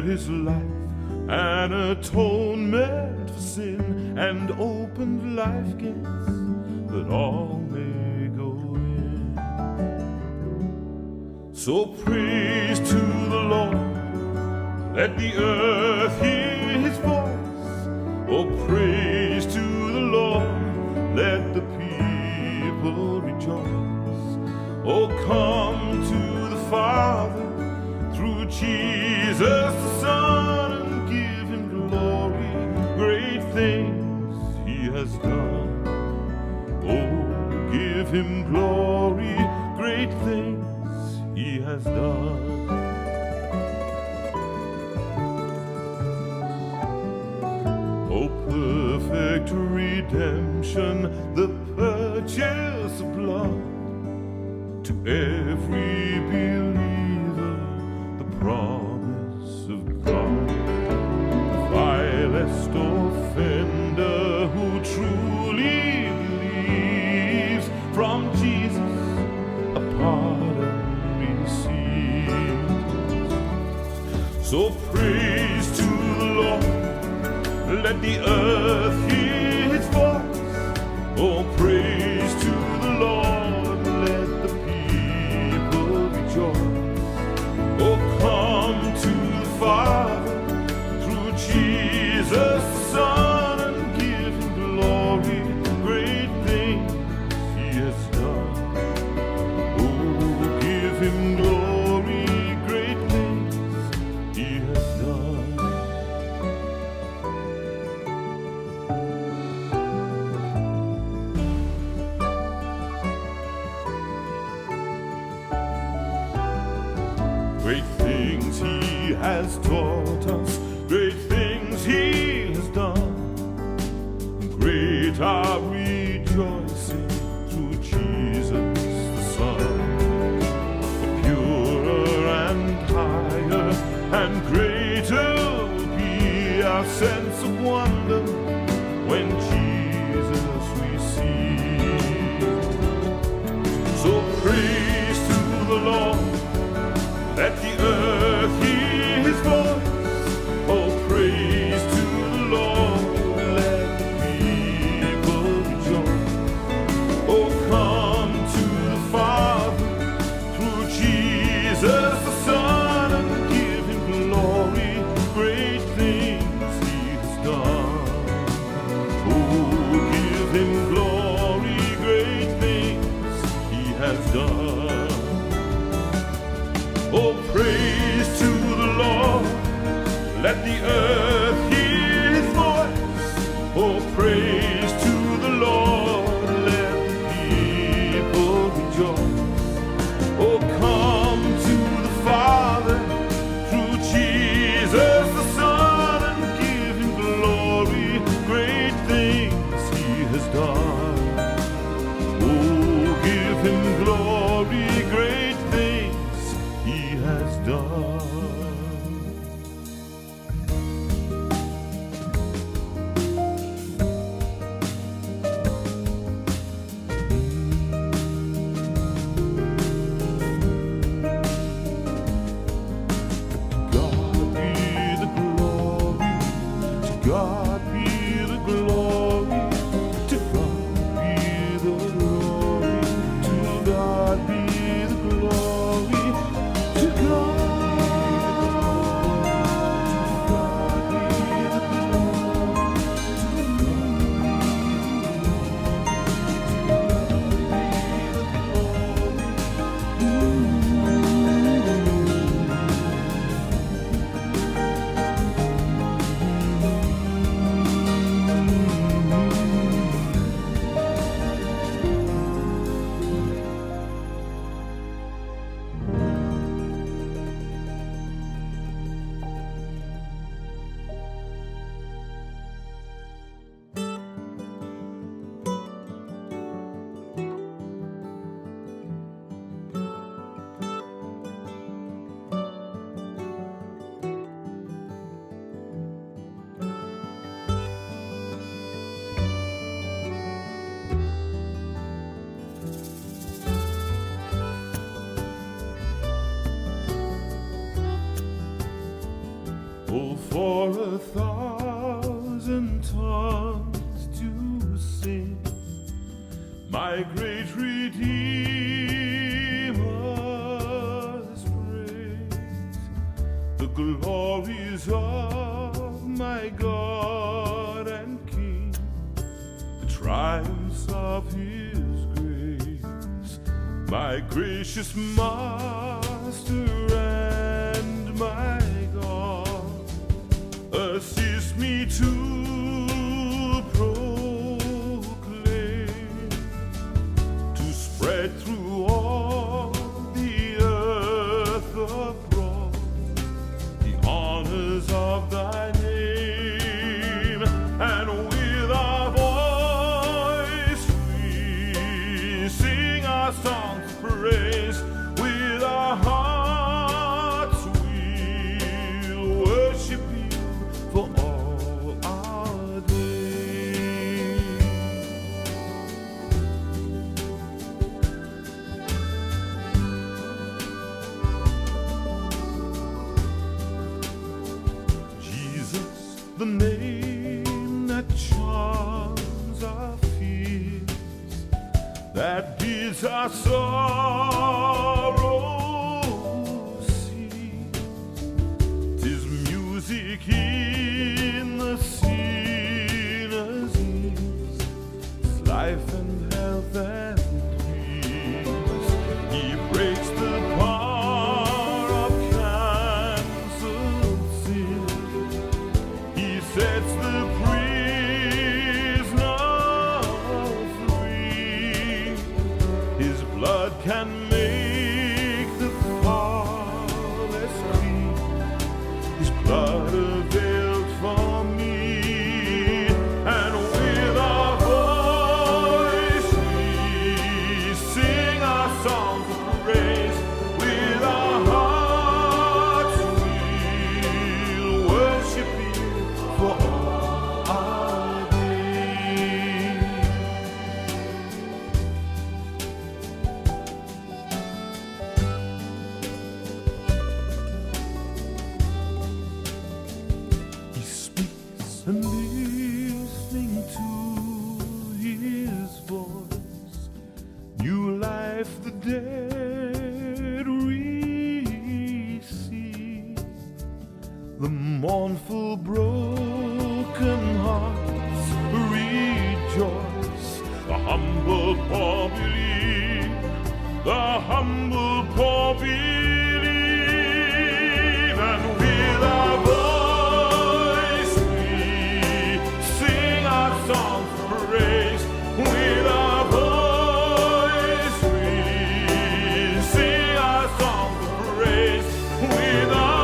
his life an atonement for sin, and opened life gates that all may go in. So praise to the Lord, let the earth hear his voice. Oh, praise to the Lord, let the people rejoice. Oh, come to the Father through Jesus the Son, and give him glory, great things he has done. Oh, give him glory, great things he has done. Oh, perfect redemption, the purchase of blood, to every believer the promise of God. The vilest offender who truly believes, from Jesus a pardon receives. So praise to the Lord, let the earth hear his voice. Oh, praise to the Lord, let the people rejoice. Oh, come to the Father through Jesus the Son, and give him glory, great things he has done. Oh, give him glory, great things he has done. Great things he has taught us, great things he has done. Great our rejoicing through Jesus the Son. But purer and higher and greater will be our sense of wonder when Jesus we see. So praise to the Lord, let the earth hear his voice. Oh, praise to the Lord, let the people rejoice. Oh, come to the Father through Jesus the Son, and give him glory, great things he has done. Oh, give him glory, great things he has done. Oh, praise to the Lord, let the earth hear his voice. Oh, praise to the Lord, let the people rejoice. Oh, come to the Father through Jesus the Son, and give him glory, great things he has done. Oh, give him glory, great things he has done. God be the glory, to God be the glory, to God my great Redeemer's praise, the glories of my God and King, the triumphs of his grace, my gracious Master and my God, assist me to spread through all the earth abroad the honors of thy name, and with our voice we sing our songs of praise. With our hearts we'll worship you for all our days. The name that charms our fears, that bids our sorrow cease. 'Tis music in the sinner's ears, it's life and health and peace. He breaks the power of canceled sin, sets the prisoner free. His blood can make the flawless clean. His blood availed for me, and with our voice we sing our songs of praise. With our hearts we'll worship you for all our days. He speaks, and listening to his voice, new life the dead receive. The mournful broken hearts rejoice. The humble poor believe. The humble poor believe. And with our voice we sing our songs of praise. With our voice we sing our songs of praise. With our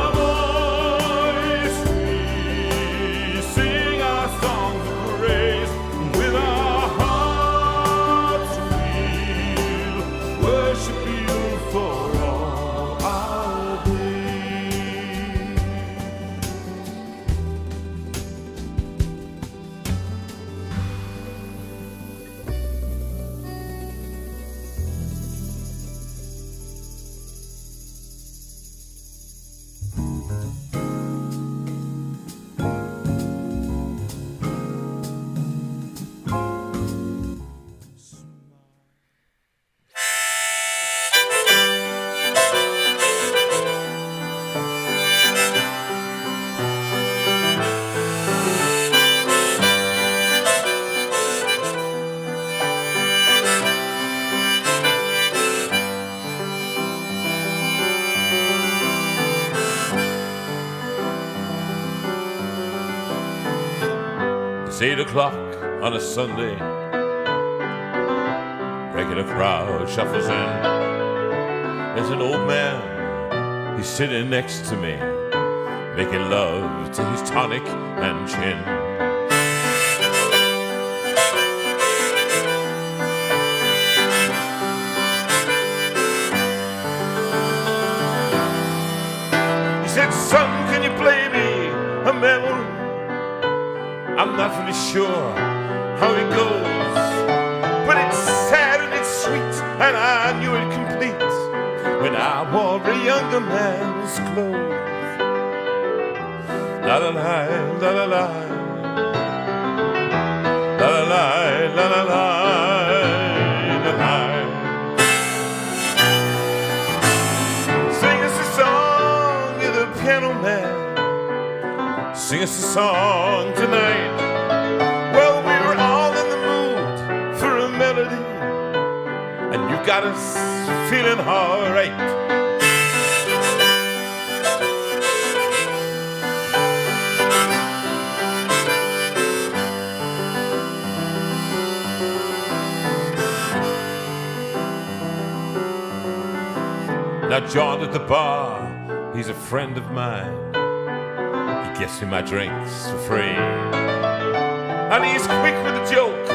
It's 8 o'clock on a Sunday. Regular crowd shuffles in. There's an old man, he's sitting next to me, making love to his tonic and gin. He said, son, can you play me a memory? I'm not really sure how it goes, but it's sad and it's sweet, and I knew it complete when I wore a younger man's clothes. La la la, la la la, la la la, la la la. us a song tonight. Well, we were all in the mood for a melody, and you got us feeling alright. Now John at the bar, he's a friend of mine. He gets me my drinks for free, and he's quick with a joke.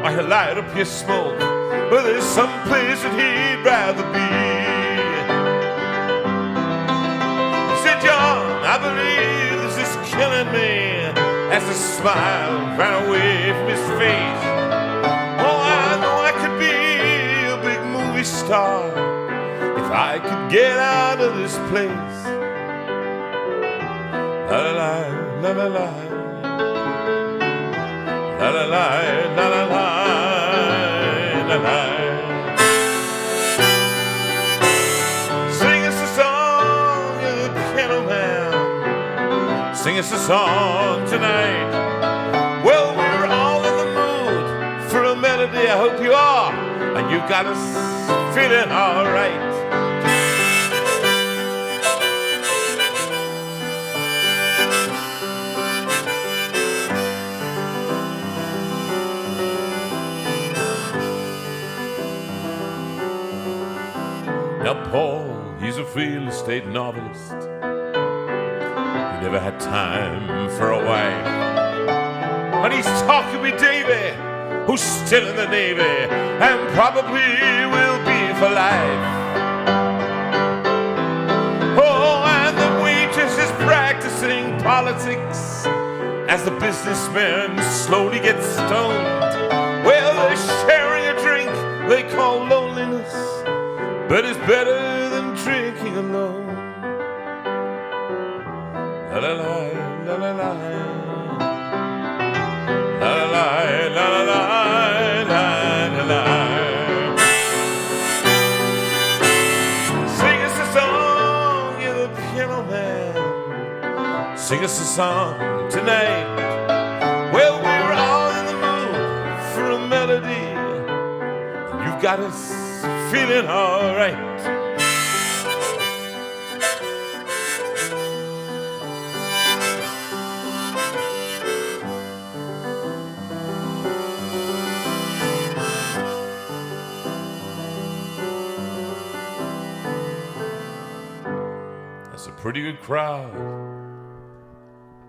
I light up your smoke, but there's some place that he'd rather be. He said, John, I believe this is killing me, as the smile ran away from his face. Oh, I know I could be a big movie star if I could get out of this place. La la la, la la la, la la la, la la la, la la. Sing us a song, you're the piano man. Sing us a song tonight. Well, we're all in the mood for a melody. I hope you are, and you got us feeling all right. Now Paul, he's a real estate novelist. He never had time for a wife, and he's talking with Davy, who's still in the Navy and probably will be for life. Oh, and the waitress is practicing politics as the businessmen slowly get stoned. Well, they're sharing a drink they call loneliness, but it's better than drinking alone. La la la, la la la, la la la, la la la, la la la. Sing us a song, you're the piano man. Sing us a song tonight. Well, we're all in the mood for a melody. You've got us feeling all right. That's a pretty good crowd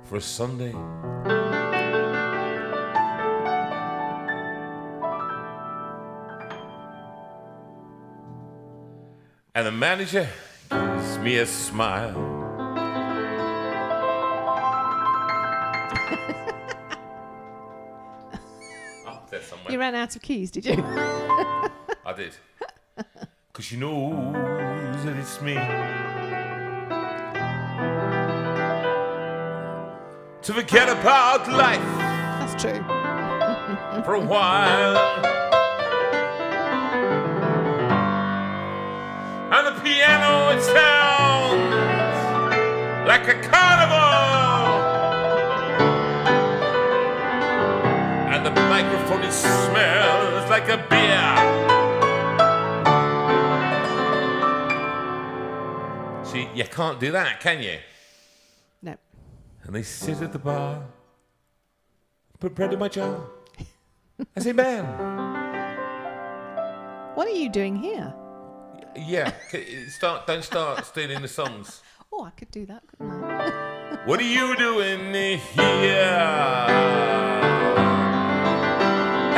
for a Sunday. And the manager gives me a smile. Up there somewhere. You ran out of keys, did you? I did. Because she knows that it's me. To forget about life. That's true. For a while. And the piano, it sounds like a carnival. And the microphone, it smells like a beer. See, you can't do that, can you? No. And they sit at the bar, put bread in my jar. I say, man. What are you doing here? Yeah, don't start stealing the songs. Oh, I could do that, couldn't I? What are you doing here?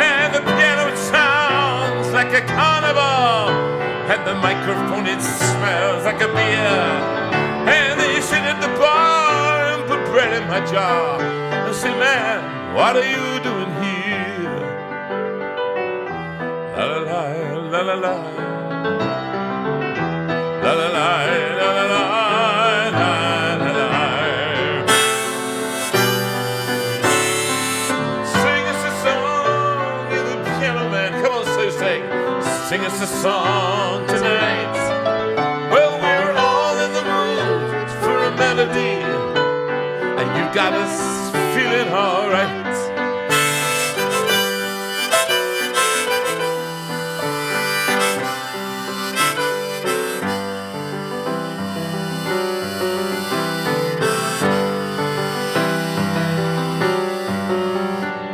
And the piano, it sounds like a carnival, and the microphone, it smells like a beer. And they sit at the bar and put bread in my jar. I say, man, what are you doing here? La la la, la la la. La la la, la la la, la la la. Sing us a song, you're the piano man. Come on, Sue, sing us a song tonight. Well, we're all in the mood for a melody, and you got us feeling alright.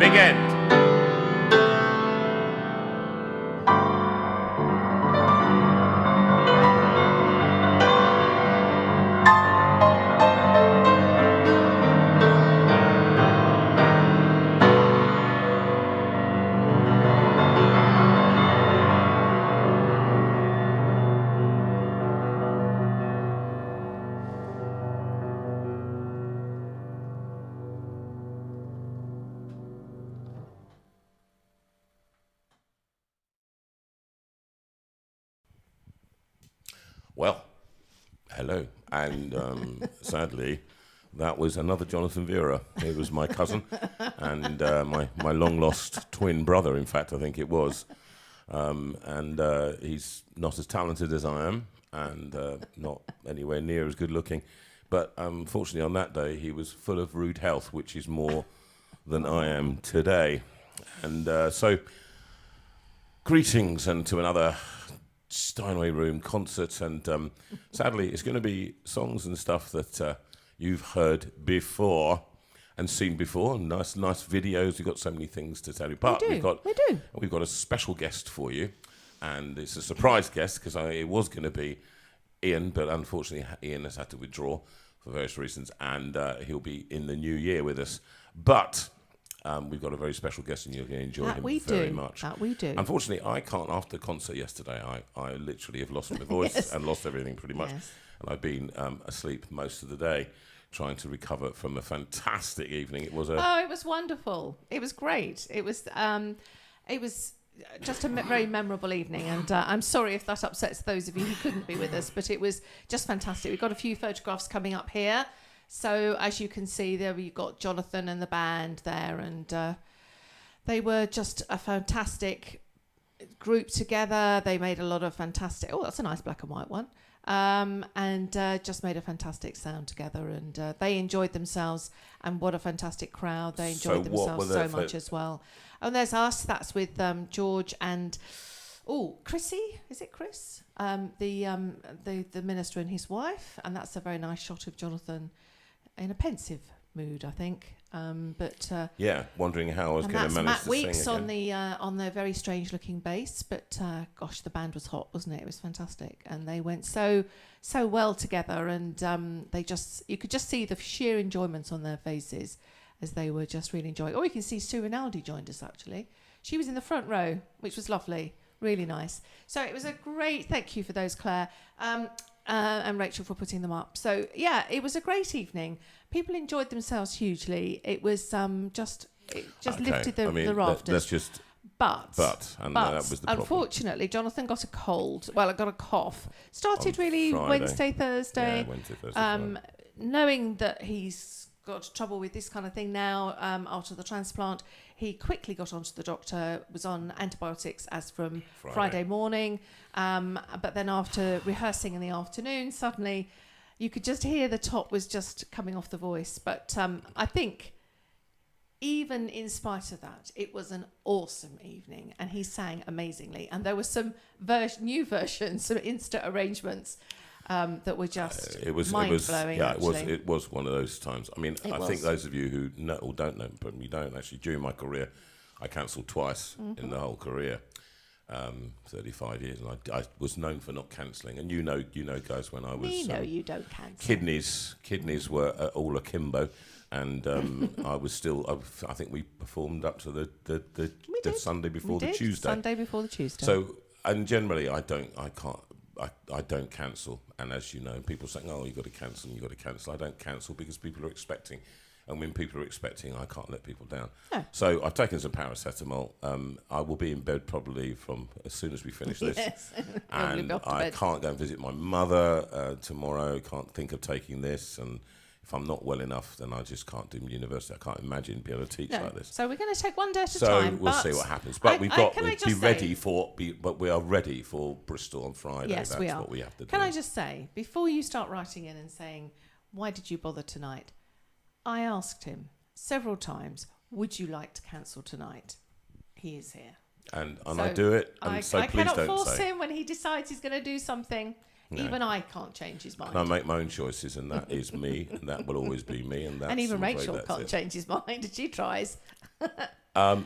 Big end. Well, hello. And sadly, that was another Jonathan Veira. It was my cousin and my long-lost twin brother, in fact, I think it was. And he's not as talented as I am and not anywhere near as good-looking. But unfortunately, on that day, he was full of rude health, which is more than I am today. And so, greetings and to another Steinway Room concert, and sadly it's going to be songs and stuff that you've heard before and seen before, and nice videos. We've got so many things to tell you. But we do. We've got a special guest for you, and it's a surprise guest because it was going to be Ian, but unfortunately Ian has had to withdraw for various reasons, and he'll be in the new year with us. But we've got a very special guest, and you're going to enjoy him very much. That we do. Unfortunately, I can't. After the concert yesterday, I literally have lost my voice Yes. and lost everything pretty much. Yes. And I've been asleep most of the day, trying to recover from a fantastic evening. It was It was wonderful. It was great. It was just a very memorable evening, and I'm sorry if that upsets those of you who couldn't be with us, but it was just fantastic. We've got a few photographs coming up here. So as you can see there, we've got Jonathan and the band there, and they were just a fantastic group together. They made a lot of fantastic... Oh, that's a nice black and white one. And just made a fantastic sound together, and they enjoyed themselves, and what a fantastic crowd. They enjoyed themselves so much as well. And there's us, that's with George and... Oh, Chrissy, is it Chris? The minister and his wife, and that's a very nice shot of Jonathan in a pensive mood, I think. Wondering how I was going to manage Matt to Weeks sing again. on the very strange looking bass, but gosh, the band was hot, wasn't it? It was fantastic, and they went so well together, and you could just see the sheer enjoyment on their faces as they were just really enjoying. Oh, you can see Sue Rinaldi joined us actually. She was in the front row, which was lovely, really nice. So it was a great thank you for those, Claire. And Rachel for putting them up. So yeah, it was a great evening. People enjoyed themselves hugely. It was just lifted the rafters. But that was the problem. Unfortunately, Jonathan got a cold. Well, I got a cough. Started really Friday. Wednesday, Thursday. Yeah, Wednesday, Thursday. Friday. Knowing that he's got trouble with this kind of thing now after the transplant, he quickly got onto the doctor, was on antibiotics as from Friday morning. But then after rehearsing in the afternoon, suddenly you could just hear the top was just coming off the voice. But I think even in spite of that, it was an awesome evening, and he sang amazingly. And there were some new versions, some Insta arrangements that were just mind-blowing. It was one of those times. I mean, I think those of you who know or don't know, but you don't actually, during my career, I cancelled twice in the whole career. 35 years, and I was known for not cancelling. And you know, guys, when I was... you don't cancel. Kidneys were all akimbo, and I was still... I think we performed up to the Sunday before the Tuesday. Sunday before the Tuesday. So, and generally, I don't cancel. And as you know, people saying, "Oh, you got to cancel, you got to cancel." I don't cancel because people are expecting. And when people are expecting, I can't let people down. No. So I've taken some paracetamol. I will be in bed probably from as soon as we finish this. Yes. And I can't go and visit my mother tomorrow. Can't think of taking this. And if I'm not well enough, then I just can't do university. I can't imagine being able to teach like this. So we're going to take one day at a time. So we'll see what happens. But we are ready for Bristol on Friday. Yes, That's we are. what we have to do. Can I just say, before you start writing in and saying, why did you bother tonight? I asked him several times, would you like to cancel tonight? He is here. And So I do it, and so I please cannot don't force say. him when he decides he's going to do something. No. Even I can't change his mind. I make my own choices, and that is me, and that will always be me. And even I'm afraid Rachel that's can't it. change his mind, and she tries.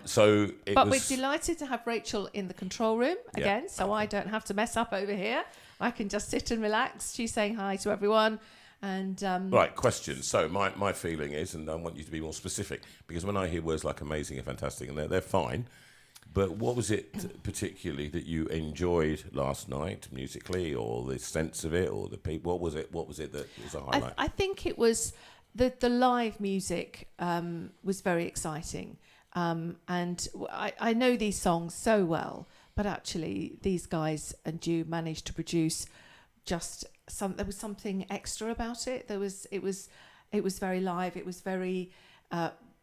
So it But was, we're delighted to have Rachel in the control room again, so I don't have to mess up over here. I can just sit and relax. She's saying hi to everyone. And right, question. So my feeling is, and I want you to be more specific, because when I hear words like amazing and fantastic, and they're fine, but what was it particularly that you enjoyed last night musically, or the sense of it, or the people? What was it that was a highlight? I think it was the live music was very exciting. And I know these songs so well, but actually these guys and you managed to produce just there was something extra about it. It was very live. It was very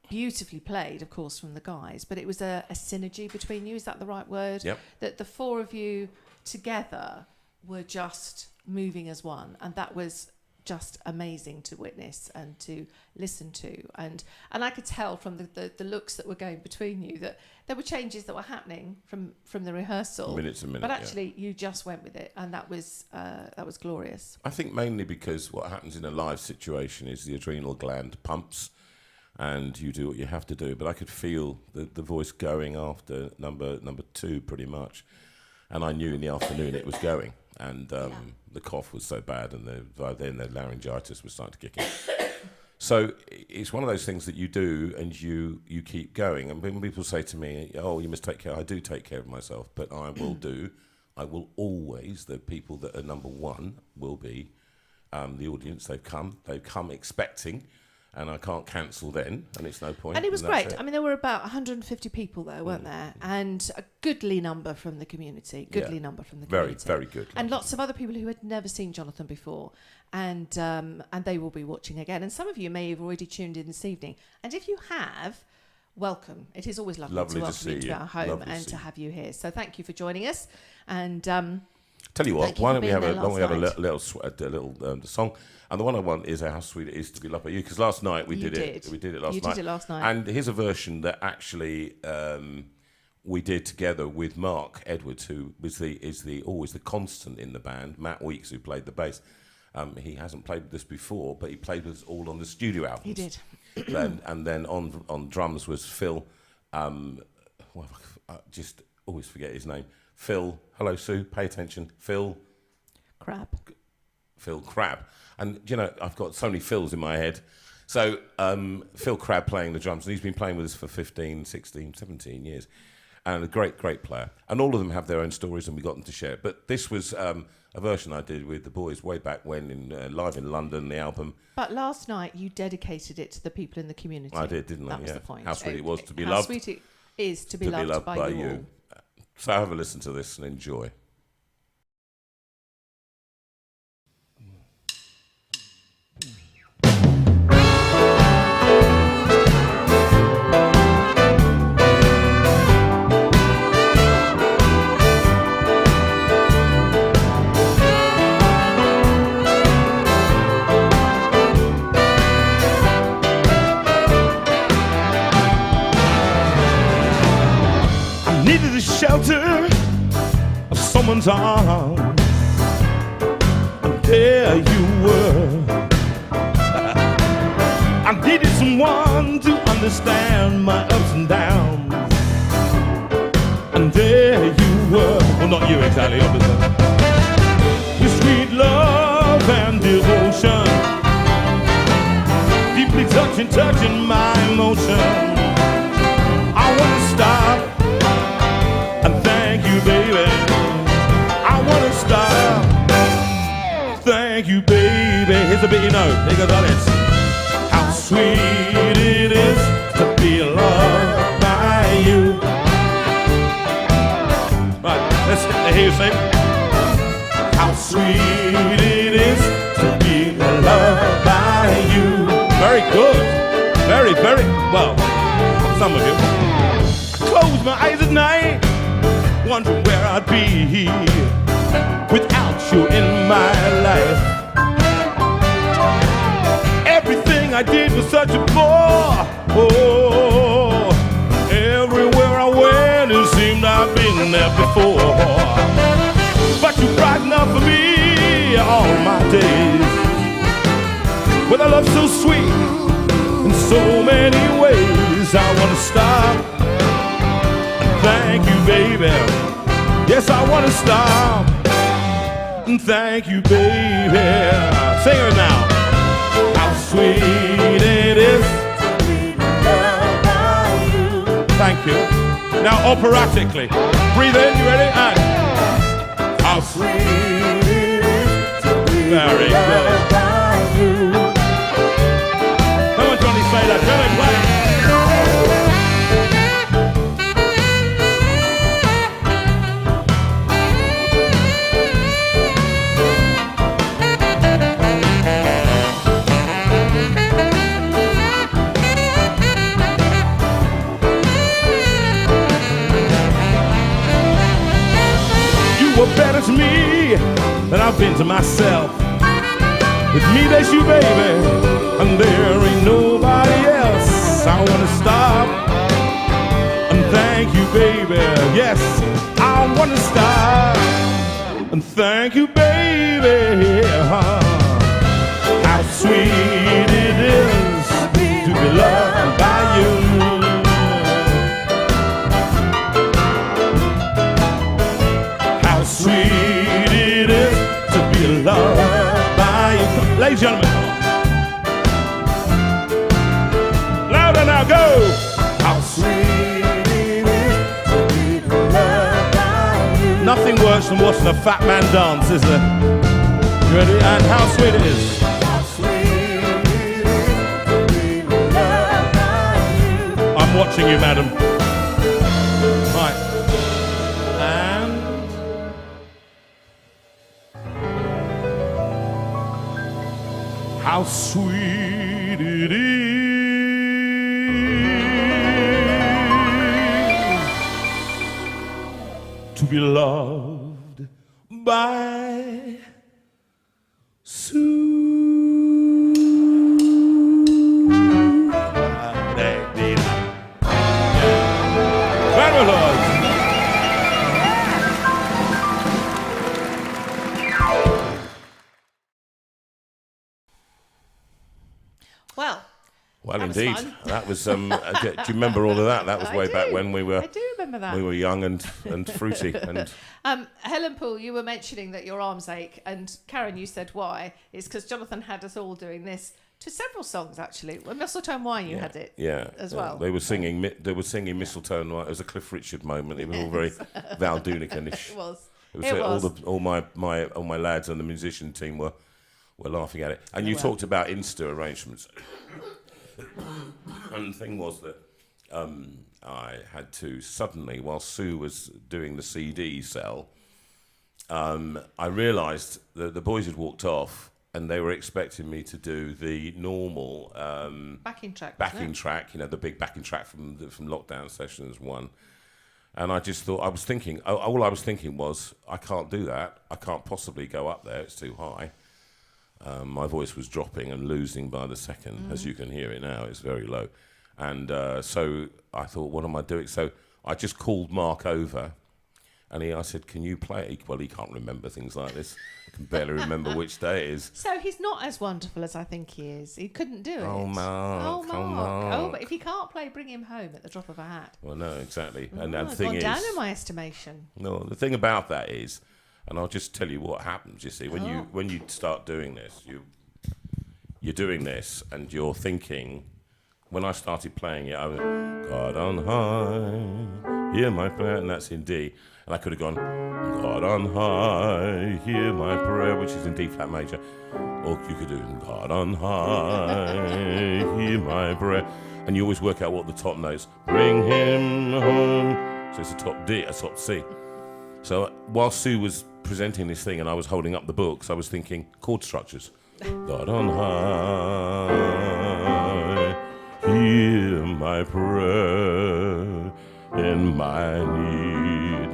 beautifully played, of course, from the guys, but it was a synergy between you. Is that the right word? Yep. That the four of you together were just moving as one, and that was just amazing to witness and to listen to. And I could tell from the looks that were going between you that there were changes that were happening from the rehearsal. Minutes and minutes. But actually, you just went with it, and that was glorious. I think mainly because what happens in a live situation is the adrenal gland pumps, and you do what you have to do. But I could feel the voice going after number two pretty much, and I knew in the afternoon it was going. And the cough was so bad, and by then the laryngitis was starting to kick in. So it's one of those things that you do, and you keep going. And when people say to me, "Oh, you must take care," I do take care of myself, but I will always. The people that are number one will be the audience. They've come expecting. And I can't cancel then, and it's no point. And it was great. I I mean, there were about 150 people there, weren't there? And a goodly number from the community. Number from the community. Very good. And lots of other people who had never seen Jonathan before, and they will be watching again. And some of you may have already tuned in this evening. And if you have, welcome. It is always lovely to welcome you to our home and to have you here. So thank you for joining us. And tell you what, why don't we have a little song? And the one I want is How Sweet It Is to Be Loved by You, because last night we did it. We did it last night. You did it last night. And here's a version that actually we did together with Mark Edwards, who is always the constant in the band. Matt Weeks, who played the bass. He hasn't played with us before, but he played with us all on the studio albums. He did. and then on drums was Phil. I just always forget his name. Phil. Hello, Sue. Pay attention. Phil Crabb. And, I've got so many Phils in my head. So Phil Crabb playing the drums, and he's been playing with us for 15, 16, 17 years. And a great, great player. And all of them have their own stories, and we got them to share. But this was a version I did with the boys way back when, live in London, the album. But last night you dedicated it to the people in the community. I did, didn't I? That was the point. How sweet it was to be loved. How sweet it is to be loved by you all. So have a listen to this and enjoy. Needed the shelter of someone's arms, and there you were. I needed someone to understand my ups and downs, and there you were. Well, not you exactly, obviously. With sweet love and devotion, deeply touching my emotion. I want to stop and thank you, baby. I wanna stop. Thank you, baby. Here's a bit you know. Here goes all this. How sweet it is to be loved by you. Right, let's hear you say. How sweet it is to be loved by you. Very good. Very, very well. Some of you. I close my eyes at night, wondering where I'd be without you in my life. Everything I did was such a bore. Oh, everywhere I went, it seemed I've been there before. But you brighten up for me all my days with a love so sweet in so many ways. I want to stop and thank you, baby. Yes, I want to stop and thank you, baby. Sing it now. How sweet it is to be loved by you. Thank you. Now operatically, breathe in. You ready? And how sweet it is to be loved by you. Come on, Johnny, say that. Johnny, play. You were better to me than I've been to myself. With me, that's you, baby, and there ain't nobody else. I want to stop and thank you, baby. Yes, I want to stop and thank you, baby. How sweet it is to be loved by you. How sweet it is to be loved by you. Ladies and gentlemen, louder now, go! How sweet it is to be loved by you. Nothing worse than watching a fat man dance, is there? You ready? And how sweet it is. How sweet it is to be loved by you. I'm watching you, madam. Right. And how sweet it is to be loved by Sue. Fabulous. Well, That was indeed. fun. That was. Do you remember all of that? That was I way do. back when we were. I do remember that. We were young and fruity. And Helen Poole, you were mentioning that your arms ache, and Karen, you said why? It's because Jonathan had us all doing this to several songs actually. Well, Mistletoe and Wine, you had it, as well. They were singing. They were singing Mistletoe and Wine. It was a Cliff Richard moment. It was all very Val Doonican-ish. It was. All my lads on the musician team were laughing at it. And you talked about Insta arrangements. And the thing was that I had to suddenly, while Sue was doing the CD sell, I realised that the boys had walked off and they were expecting me to do the normal backing track. You know, the big backing track from Lockdown Sessions 1. And I just thought, all I was thinking was, I can't do that. I can't possibly go up there. It's too high. My voice was dropping and losing by the second, as you can hear it now. It's very low. And so I thought, what am I doing? So I just called Mark over, and I said, can you play? Well, he can't remember things like this. He can barely remember which day it is. So he's not as wonderful as I think he is. He couldn't do it. Oh, Mark. Oh, but if he can't play, bring him home at the drop of a hat. Well, no, exactly. And I've the thing gone is... down in my estimation. No, the thing about that is... And I'll just tell you what happens. You see, when you start doing this, you're doing this, and you're thinking. When I started playing it, I was God on high, hear my prayer, and that's in D. And I could have gone God on high, hear my prayer, which is in D flat major, or you could do God on high, hear my prayer, and you always work out what the top notes. Bring him home. So it's a top D, a top C. So while Sue was presenting this thing and I was holding up the books, I was thinking chord structures. God on high, hear my prayer in my need.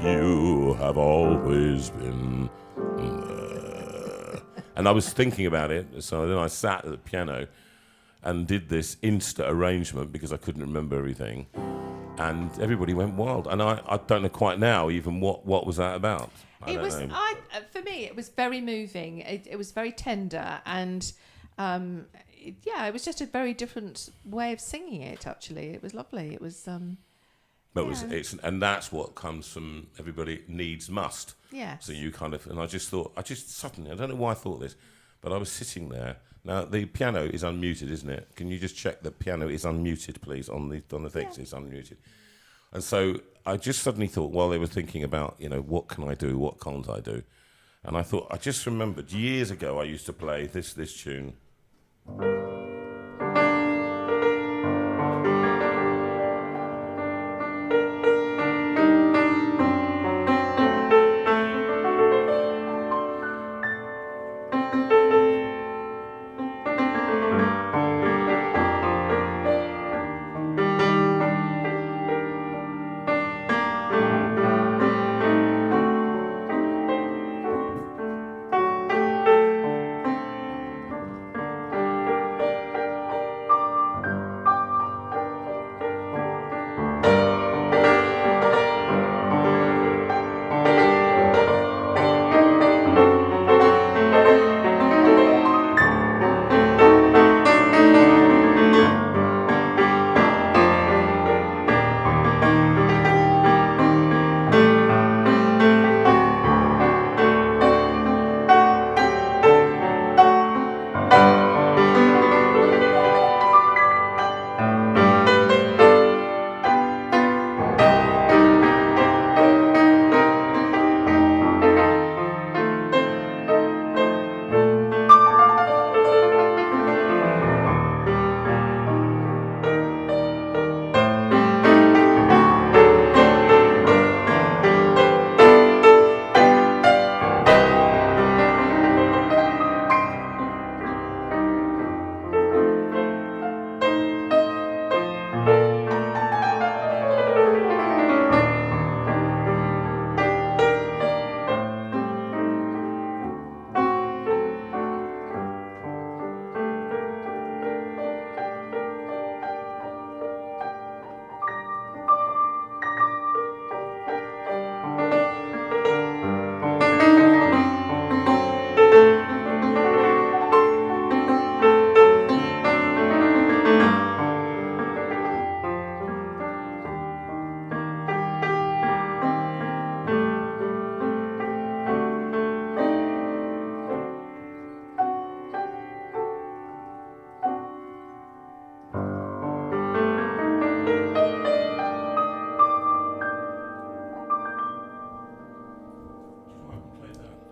You have always been there. And I was thinking about it, so then I sat at the piano and did this Insta arrangement because I couldn't remember everything, and everybody went wild. And I don't know quite now even what was that about. For me, it was very moving. It was very tender, and it was just a very different way of singing it. Actually, it was lovely. It was. And that's what comes from everybody needs must. Yeah. So you kind of, and I just suddenly, I don't know why I thought this, but I was sitting there. Now the piano is unmuted, isn't it? Can you just check the piano is unmuted, please, on the thing? It's unmuted. And so I just suddenly thought, while they were thinking about, what can I do, what can't I do, and I thought, I just remembered years ago I used to play this tune.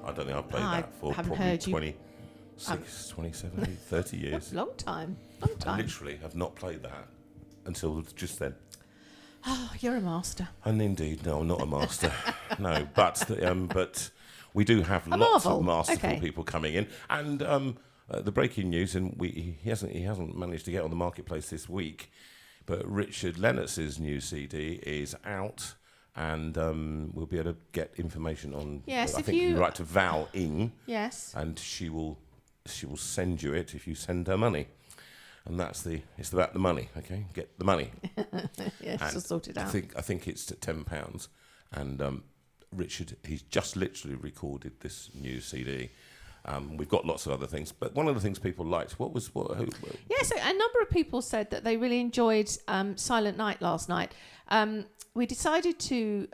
I don't think I've played that for probably 26, 27, 30 years. Long time. I literally have not played that until just then. Oh, you're a master. And indeed, no, I'm not a master. No, but we do have A lots marvel. of masterful Okay. people coming in. And the breaking news, and he hasn't managed to get on the marketplace this week, but Richard Lennox's new CD is out. And we'll be able to get information on. Yes, I if think you write to Val Ing. Yes. And she will send you it if you send her money. And it's about the money, okay? Get the money. Yes, she'll sort it out. I think it's £10. And Richard, he's just literally recorded this new CD. We've got lots of other things, but one of the things people liked, Yes, a number of people said that they really enjoyed Silent Night last night. We decided to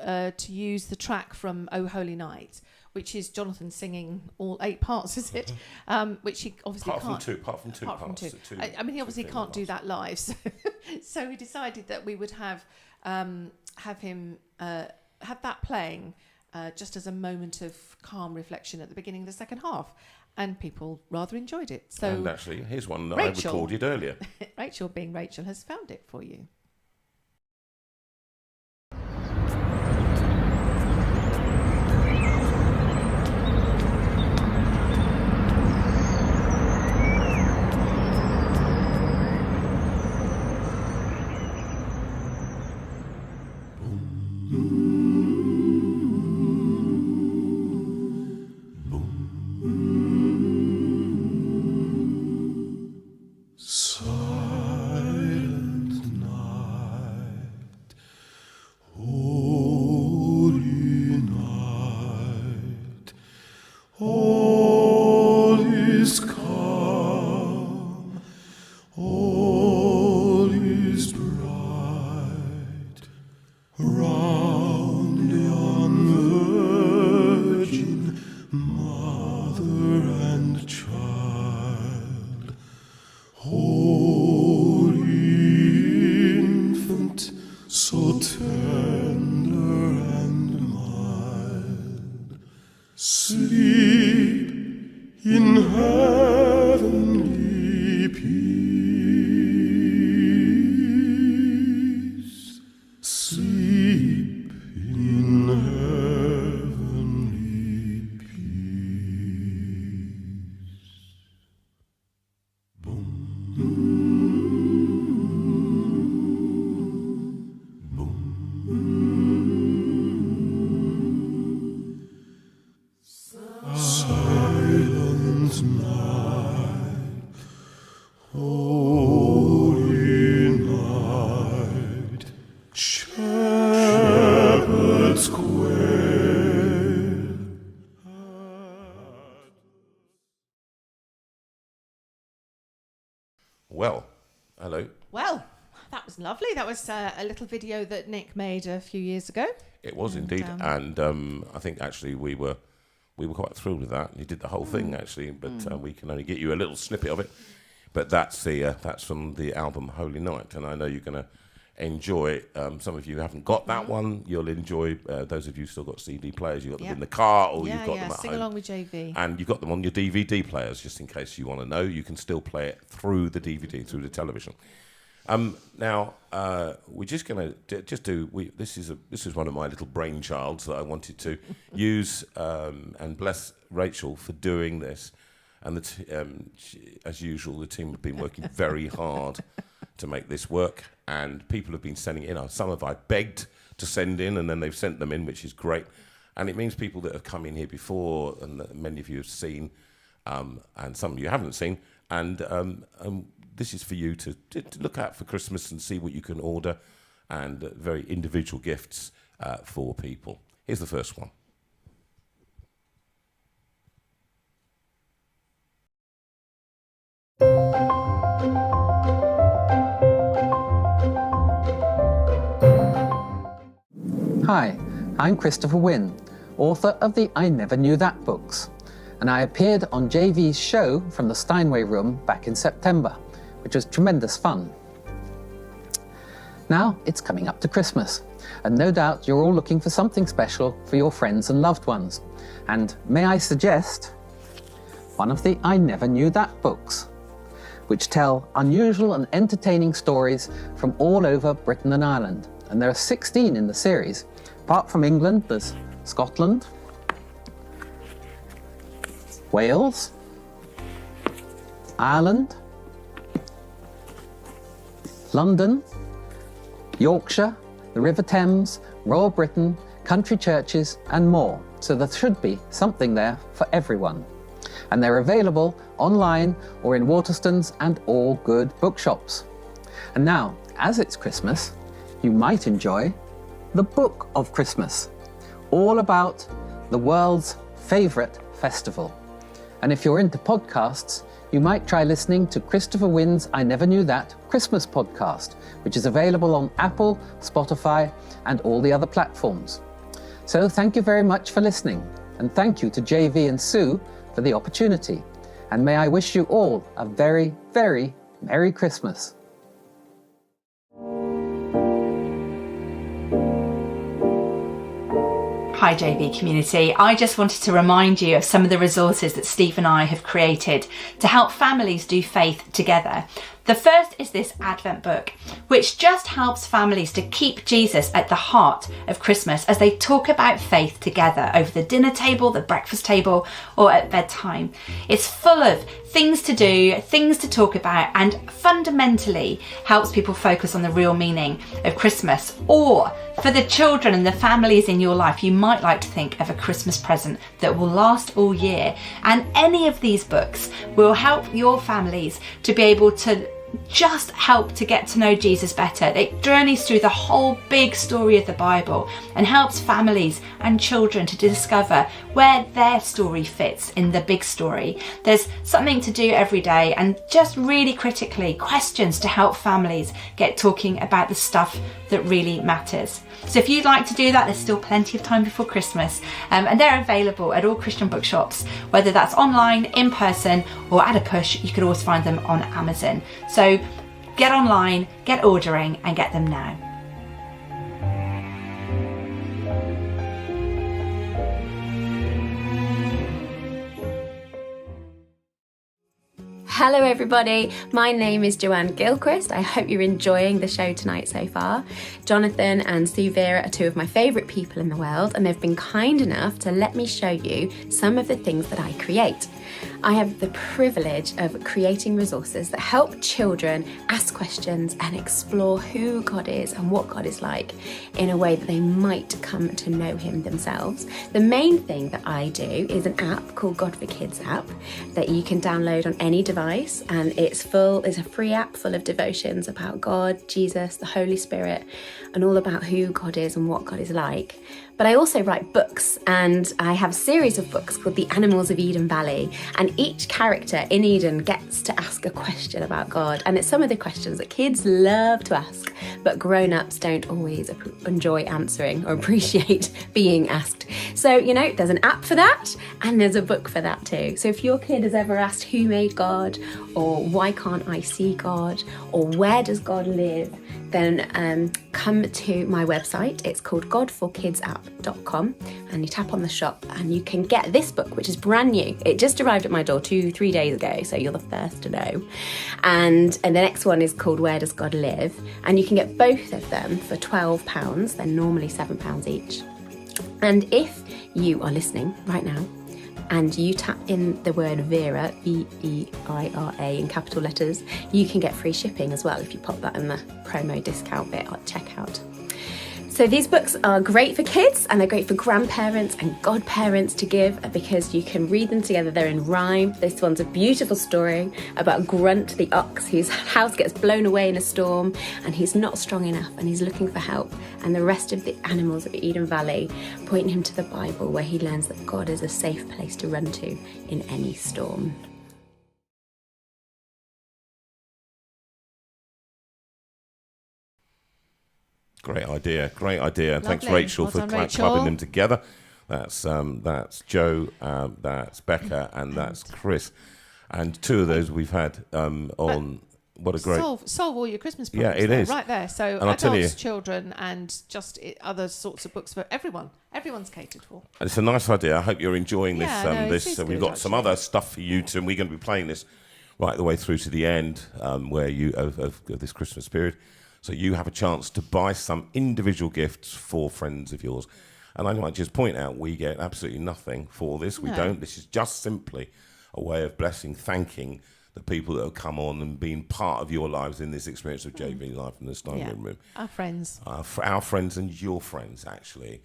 use the track from Oh Holy Night, which is Jonathan singing all 8 parts, is it? Which he obviously can't. Apart from two parts. I mean, he obviously can't do that live, so we decided that we would have him have that playing just as a moment of calm reflection at the beginning of the second half, and people rather enjoyed it. So, and actually, here's one that Rachel, I recorded earlier. Rachel, being Rachel, has found it for you. So All is calm, all is bright, round yon virgin, mother and child, holy infant, so tender and mild, sleep in heavenly peace. Sleep in heavenly peace. Boom, boom. Silent night, holy night, shepherds quail. Well, hello. Well, that was lovely. That was a little video that Nick made a few years ago. It was indeed, and I think actually we were quite thrilled with that. You did the whole thing actually, but we can only get you a little snippet of it. But that's from the album Holy Night, and I know you're going to enjoy it. Some of you haven't got that one. You'll enjoy those of you who've still got CD players. You've got them in the car, or you've got them at sing home. along with JV. And you've got them on your DVD players, just in case you want to know. You can still play it through the DVD, through the television. Now we're just going to do. This is one of my little brainchilds that I wanted to use, and bless Rachel for doing this. And as usual, the team have been working very hard to make this work, and people have been sending in. Some have I begged to send in, and then they've sent them in, which is great. And it means people that have come in here before, and that many of you have seen, and some of you haven't seen. And this is for you to look at for Christmas and see what you can order, and very individual gifts for people. Here's the first one. Hi, I'm Christopher Wynne, author of the I Never Knew That books, and I appeared on JV's show from the Steinway room back in September, which was tremendous fun. Now it's coming up to Christmas, and no doubt you're all looking for something special for your friends and loved ones. And may I suggest one of the I Never Knew That books, which tell unusual and entertaining stories from all over Britain and Ireland. And there are 16 in the series. Apart from England, there's Scotland, Wales, Ireland, London, Yorkshire, the River Thames, Royal Britain, country churches, and more. So there should be something there for everyone. And they're available online or in Waterstones and all good bookshops. And now, as it's Christmas, you might enjoy the Book of Christmas, all about the world's favourite festival. And if you're into podcasts, you might try listening to Christopher Wynne's I Never Knew That Christmas podcast, which is available on Apple, Spotify, and all the other platforms. So thank you very much for listening, and thank you to JV and Sue for the opportunity. And may I wish you all a very, very Merry Christmas. Hi JV community, I just wanted to remind you of some of the resources that Steve and I have created to help families do faith together. The first is this Advent book, which just helps families to keep Jesus at the heart of Christmas as they talk about faith together over the dinner table, the breakfast table, or at bedtime. It's full of things to do, things to talk about, and fundamentally helps people focus on the real meaning of Christmas. Or for the children and the families in your life, you might like to think of a Christmas present that will last all year. And any of these books will help your families to be able to just help to get to know Jesus better. It journeys through the whole big story of the Bible and helps families and children to discover where their story fits in the big story. There's something to do every day, and just really critically, questions to help families get talking about the stuff that really matters. So if you'd like to do that, there's still plenty of time before Christmas, and they're available at all Christian bookshops, whether that's online, in person, or at a push. You can always find them on Amazon. So get online, get ordering, and get them now. Hello everybody, my name is Joanne Gilchrist. I hope you're enjoying the show tonight so far. Jonathan and Veira are two of my favourite people in the world, and they've been kind enough to let me show you some of the things that I create. I have the privilege of creating resources that help children ask questions and explore who God is and what God is like in a way that they might come to know him themselves. The main thing that I do is an app called God for Kids app that you can download on any device, and it's a free app full of devotions about God, Jesus, the Holy Spirit, and all about who God is and what God is like. But I also write books, and I have a series of books called The Animals of Eden Valley, and each character in Eden gets to ask a question about God, and it's some of the questions that kids love to ask, but grown-ups don't always enjoy answering or appreciate being asked. So, there's an app for that, and there's a book for that too. So if your kid has ever asked who made God, or why can't I see God, or where does God live, then come to my website. It's called godforkidsapp.com, and you tap on the shop and you can get this book, which is brand new. It just arrived at my door 2-3 days ago, so you're the first to know. And the next one is called Where Does God Live? And you can get both of them for £12. They're normally £7 each. And if you are listening right now and you tap in the word Veira, V-E-I-R-A in capital letters, you can get free shipping as well if you pop that in the promo discount bit at checkout. So these books are great for kids, and they're great for grandparents and godparents to give, because you can read them together. They're in rhyme. This one's a beautiful story about Grunt the ox, whose house gets blown away in a storm, and he's not strong enough and he's looking for help. And the rest of the animals of Eden Valley point him to the Bible, where he learns that God is a safe place to run to in any storm. Great idea. Thanks, Lovely. Rachel, Well for done, Rachel. clubbing them together. That's Joe, that's Becca, and that's Chris. And two of those we've had on. What a great... Solve all your Christmas problems. Yeah, it is. Right there. So And I'll tell adults, you- children, and just other sorts of books for everyone. Everyone's catered for. And it's a nice idea. I hope you're enjoying this. Yeah, no, it this. is We've good, got some actually. other stuff for you too, and we're going to be playing this right the way through to the end, where you of this Christmas period. So you have a chance to buy some individual gifts for friends of yours. And I might just point out, we get absolutely nothing for this. We No. don't. This is just simply a way of blessing, thanking the people that have come on and been part of your lives in this experience of JV Life in the Steinway Room. Our friends. Our friends and your friends, actually.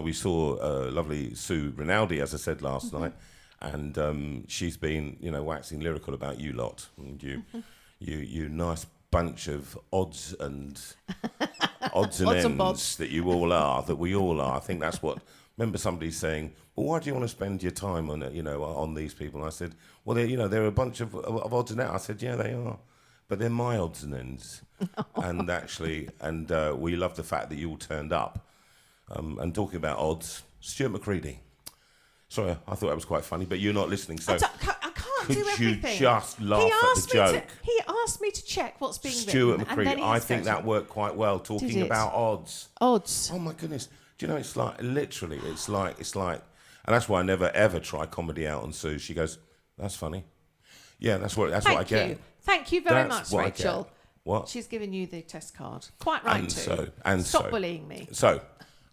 We saw lovely Sue Rinaldi, as I said last night, and she's been, waxing lyrical about you lot, and you nice bunch of odds and Odds and ends bobs. that you all are, that we all are. I think that's what. Remember somebody saying, "Well, why do you want to spend your time on it? On these people?" And I said, "Well, they're a bunch of odds and ends." I said, "Yeah, they are, but they're my odds and ends." And actually, we love the fact that you all turned up. And talking about odds, Stuart McCready. Sorry, I thought that was quite funny, but you're not listening. So I can't could do you everything. just laugh at the joke? He asked me to check what's being Stuart written. McCready, And then I he think that started. worked quite well, talking it? about odds. Odds. Oh my goodness! Do you know it's like literally? It's like, and that's why I never ever try comedy out on Sue. She goes, "That's funny." Yeah, that's what I Thank get. you. Thank you very That's much, what I get. Rachel. What? She's given you the test card. Quite right, too. And Stop so. bullying me. So,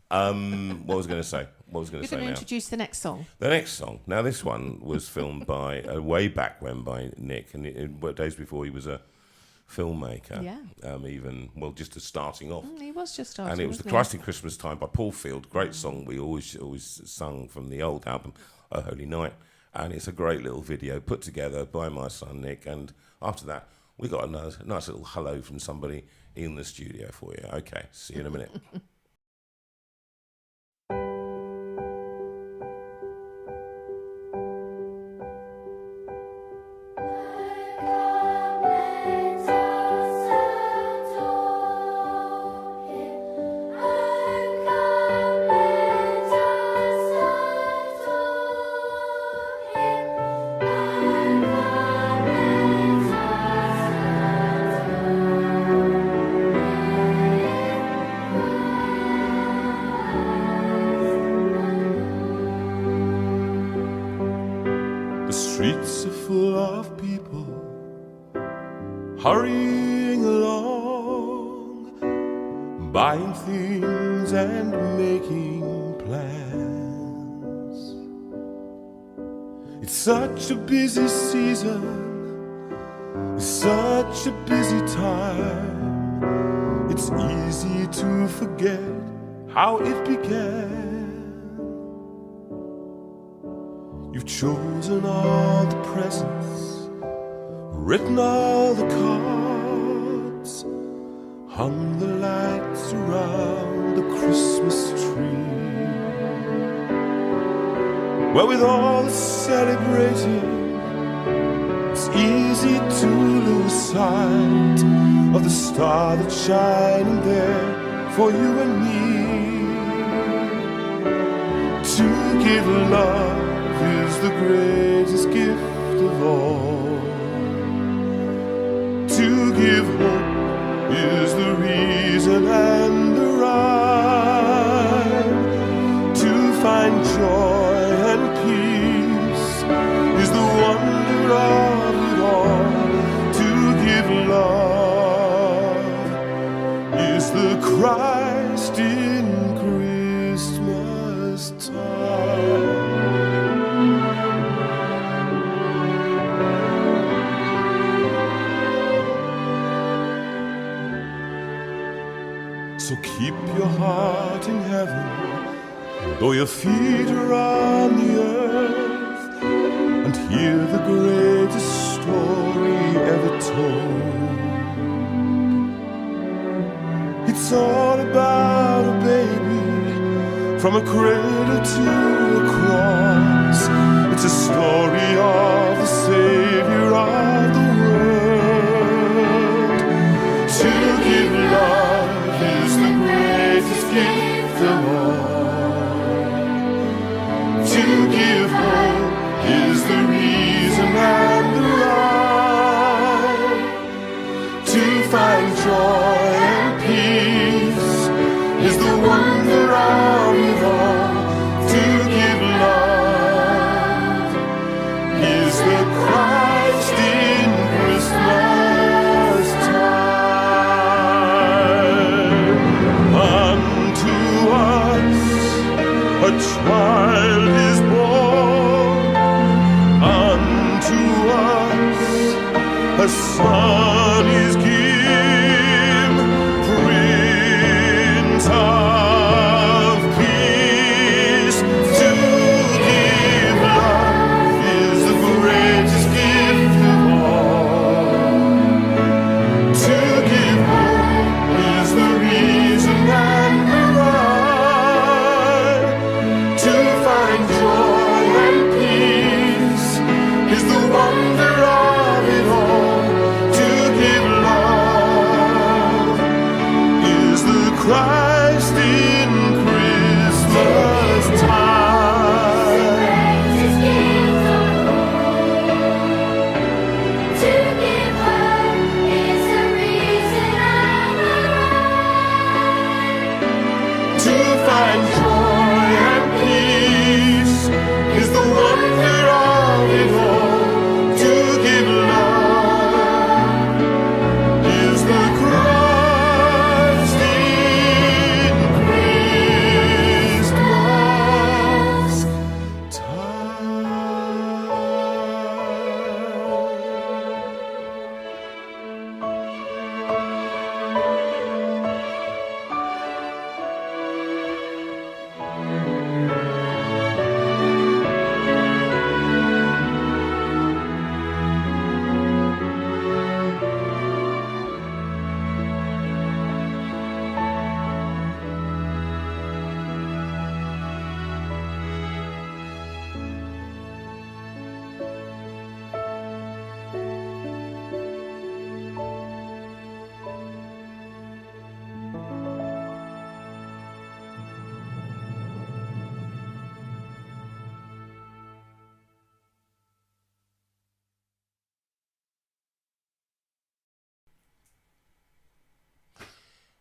what was I going to say? You're going to now? introduce the next song. The next song. Now, this one was filmed by way back when by Nick, and days before he was a filmmaker. Yeah. Just as starting off. He was just starting. And it was the wasn't Christ in Christmas Time by Paul Field. Great song we always sung from the old album, Holy Night. And it's a great little video put together by my son Nick. And after that, We got a nice little hello from somebody in the studio for you. Okay, see you in a minute. The streets are full of people hurrying along, buying things and making plans. It's such a busy season, it's such a busy time. It's easy to forget how it began. You've chosen all the presents, written all the cards, hung the lights around the Christmas tree. Well, with all the celebrating, it's easy to lose sight of the star that's shining there for you and me. To give love is the greatest gift of all. To give hope is the reason and the rhyme. To find joy and peace is the wonder of it all. To give love is the Christ in Christmas time. So keep your heart in heaven, though your feet are on the earth, and hear the greatest story ever told. It's all about a baby, from a cradle to a cross. It's a story of the Savior of the world. To give love is the greatest gift of all. To give hope is the reason and the rhyme. To find joy and peace is the wonder of it all. To give love is the Christ in Christmas time. Unto us a child is born, unto us a son is given, Prince of Peace. To give love is the greatest gift of all. To give hope is the reason and the rhyme. To find joy and peace is the wonder of it all. To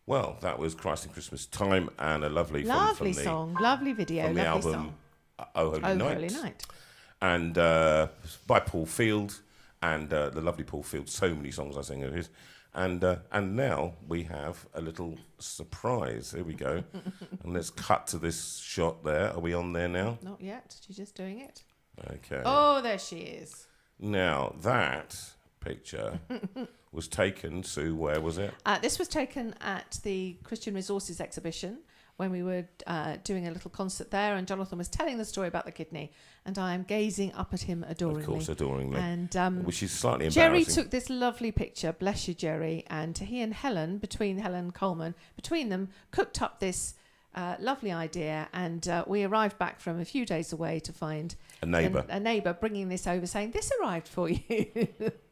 Well, that was Christ in Christmas Time, and a lovely Lovely from song, lovely video, from the lovely album song. Oh Holy Night. Holy Night. And by Paul Field, and the lovely Paul Field. So many songs I sing of his. And now we have a little surprise. Here we go. And let's cut to this shot there. Are we on there now? Not yet. She's just doing it. Okay. Oh, there she is. Now, that picture was taken, Sue, where was it? This was taken at the Christian Resources exhibition when we were doing a little concert there, and Jonathan was telling the story about the kidney, and I am gazing up at him adoringly. Of course, adoringly. And which is slightly Jerry embarrassing. took this lovely picture, bless you, Jerry, and he and Helen, Helen Coleman, between them, cooked up this lovely idea, and we arrived back from a few days away to find A neighbour. a neighbour bringing this over, saying, this arrived for you.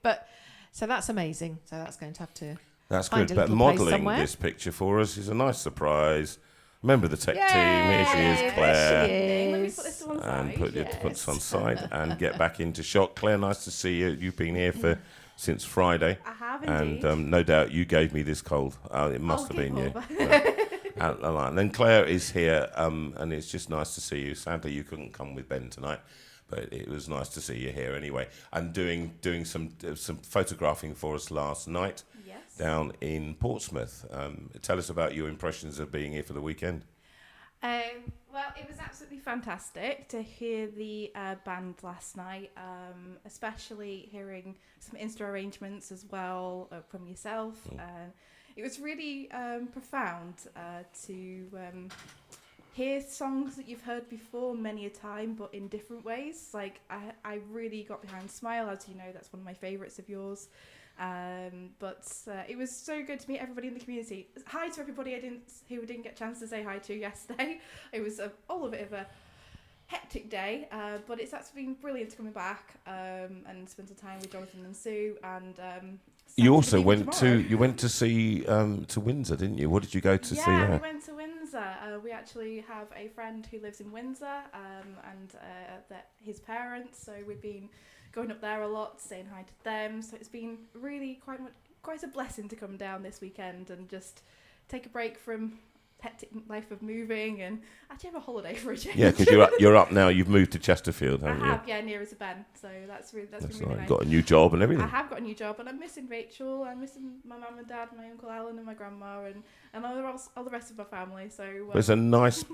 But so that's amazing. So that's going to have to That's find good. a But little place modelling somewhere. this picture for us is a nice surprise. Member of the tech Yay! team. Here she is, Claire. There Let me she put this is. to one And side. put this on side and get back into shot. Claire, nice to see you. You've been here since Friday. I have And indeed. no doubt you gave me this cold. It must have been you. Giggle. And then Claire is here, and it's just nice to see you. Sadly, you couldn't come with Ben tonight, but it was nice to see you here anyway. And doing some photographing for us last night Yes. down in Portsmouth. Tell us about your impressions of being here for the weekend. Well, it was absolutely fantastic to hear the band last night, especially hearing some Insta arrangements as well from yourself. It was really profound to hear songs that you've heard before many a time, but in different ways. Like, I really got behind Smile, as you know, that's one of my favourites of yours. But it was so good to meet everybody in the community. Hi to everybody who didn't get a chance to say hi to yesterday. It was all a bit of a hectic day, but it's actually been brilliant coming back and spend some time with Jonathan and Sue. And You also went to see to Windsor, didn't you? What did you go to see Yeah, there? we went to Windsor. We actually have a friend who lives in Windsor, and his parents. So we've been going up there a lot, saying hi to them. So it's been really quite a blessing to come down this weekend and just take a break from hectic life of moving and actually have a holiday for a change. Yeah, because you're up now. You've moved to Chesterfield, haven't you? Yeah, near as a Ben. So that's been really Right. nice. Got a new job and everything. I have got a new job, and I'm missing Rachel. I'm missing my mum and dad, my uncle Alan, and my grandma, and all the rest of my family. So It's a nice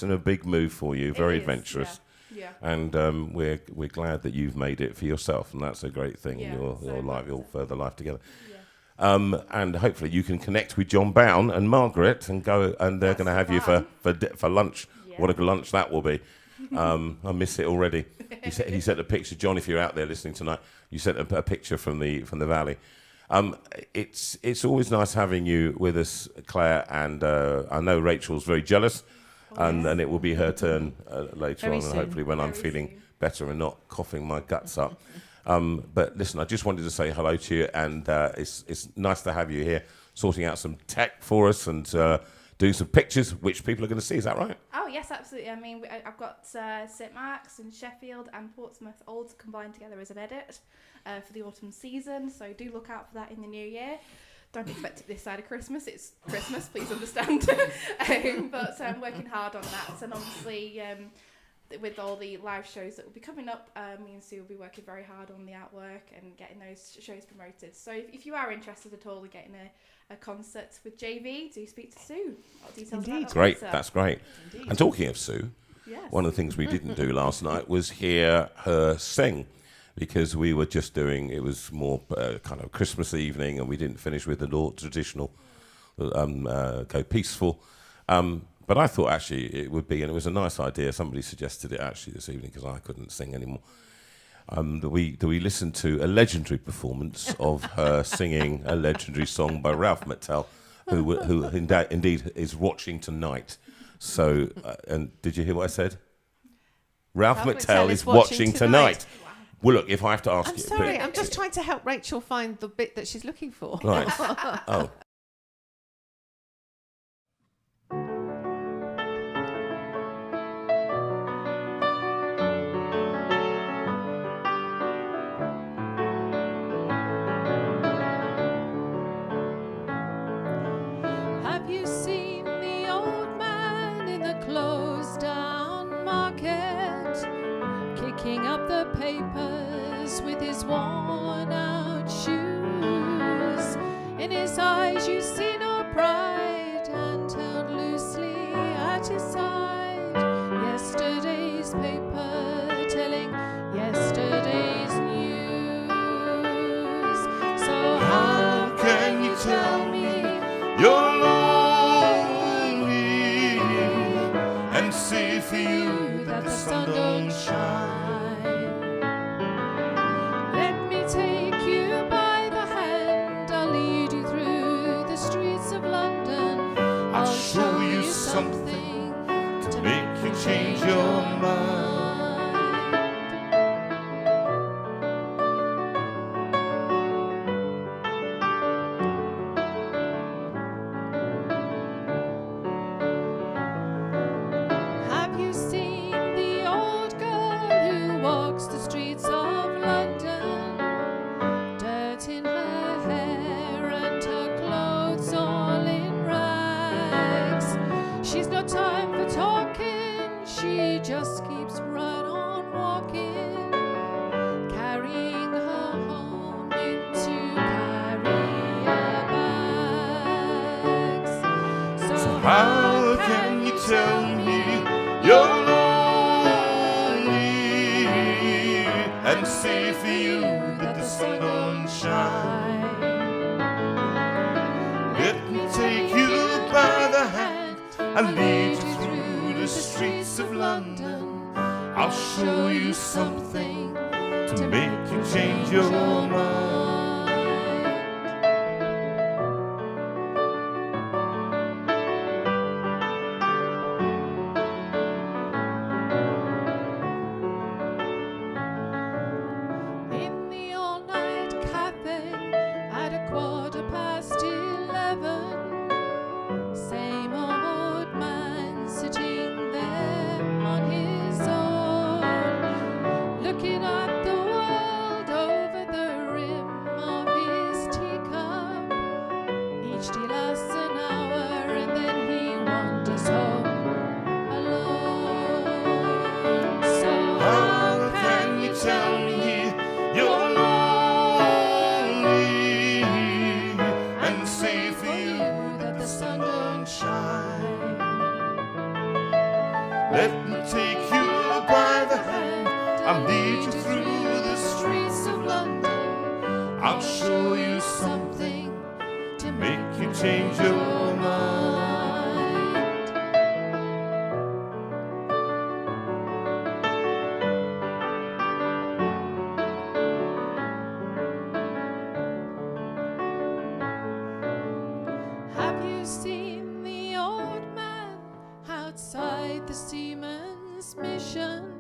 and a big move for you. Very is, adventurous. Yeah. And we're glad that you've made it for yourself, and that's a great thing in Yeah, your so life, that's your it. further life together. Yeah. And hopefully you can connect with John Bown and Margaret and go, and they're That's going to the have you plan. for lunch. Yeah. What a lunch that will be. I miss it already. He sent a picture, John. If you're out there listening tonight, you sent a picture from the valley. It's always nice having you with us, Claire, and I know Rachel's very jealous, and it will be her turn later Very on, soon. and hopefully when I'm Very feeling soon. better and not coughing my guts up. But listen, I just wanted to say hello to you, and it's nice to have you here, sorting out some tech for us and doing some pictures, which people are going to see. Is that right? Oh yes, absolutely. I mean, I've got St Mark's and Sheffield and Portsmouth all combined together as an edit for the autumn season. So do look out for that in the new year. Don't expect it this side of Christmas. It's Christmas, please understand. But I'm working hard on that, and obviously with all the live shows that will be coming up, me and Sue will be working very hard on the artwork and getting those shows promoted. So if you are interested at all in getting a concert with JV, do speak to Sue. Got details about that Great, later. that's great. And talking of Sue, Yes. one of the things we didn't do last night was hear her sing, because we were just doing, it was more kind of Christmas evening, and we didn't finish with the traditional go peaceful. But I thought actually it would be, and it was a nice idea. Somebody suggested it actually this evening because I couldn't sing anymore. That we listen to a legendary performance of her singing a legendary song by Ralph McTell, who indeed is watching tonight. So, and did you hear what I said? Ralph McTell is watching tonight. Well, look, if I have to ask I'm you, sorry, I'm just trying to help Rachel find the bit that she's looking for. right? Oh. picking up the papers with his worn out shoes. In his eyes you see no pride, and held loosely at his side yesterday's paper telling yesterday's news. So how can you tell me you're lonely and say for you that the sun don't shine? Let me take you by the hand, I'll lead you through the streets of London. I'll show you something to make you change your mind. Have you seen the old girl who walks the streets of London? Dirt in her hair and her clothes all in rags. She's no time for talking, she just keeps right on walking, carrying her home into carrier bags. So How can you tell me you're lonely and say for you that the sun don't shine? Let me take you by the hand and lead you through the streets of London. I'll show you something to make you change your mind. in the all-night cafe at 11:15, same old man sitting there on his own, looking at the world over the rim of his teacup. Each day lasts an hour and then he wanders home alone. So How can you tell me you're lonely and say for you that the sun don't shine? Let me take you by the hand, I'll lead you through the streets of London. I'll show you something to make you change your mind. have you seen the old man outside the seaman's mission?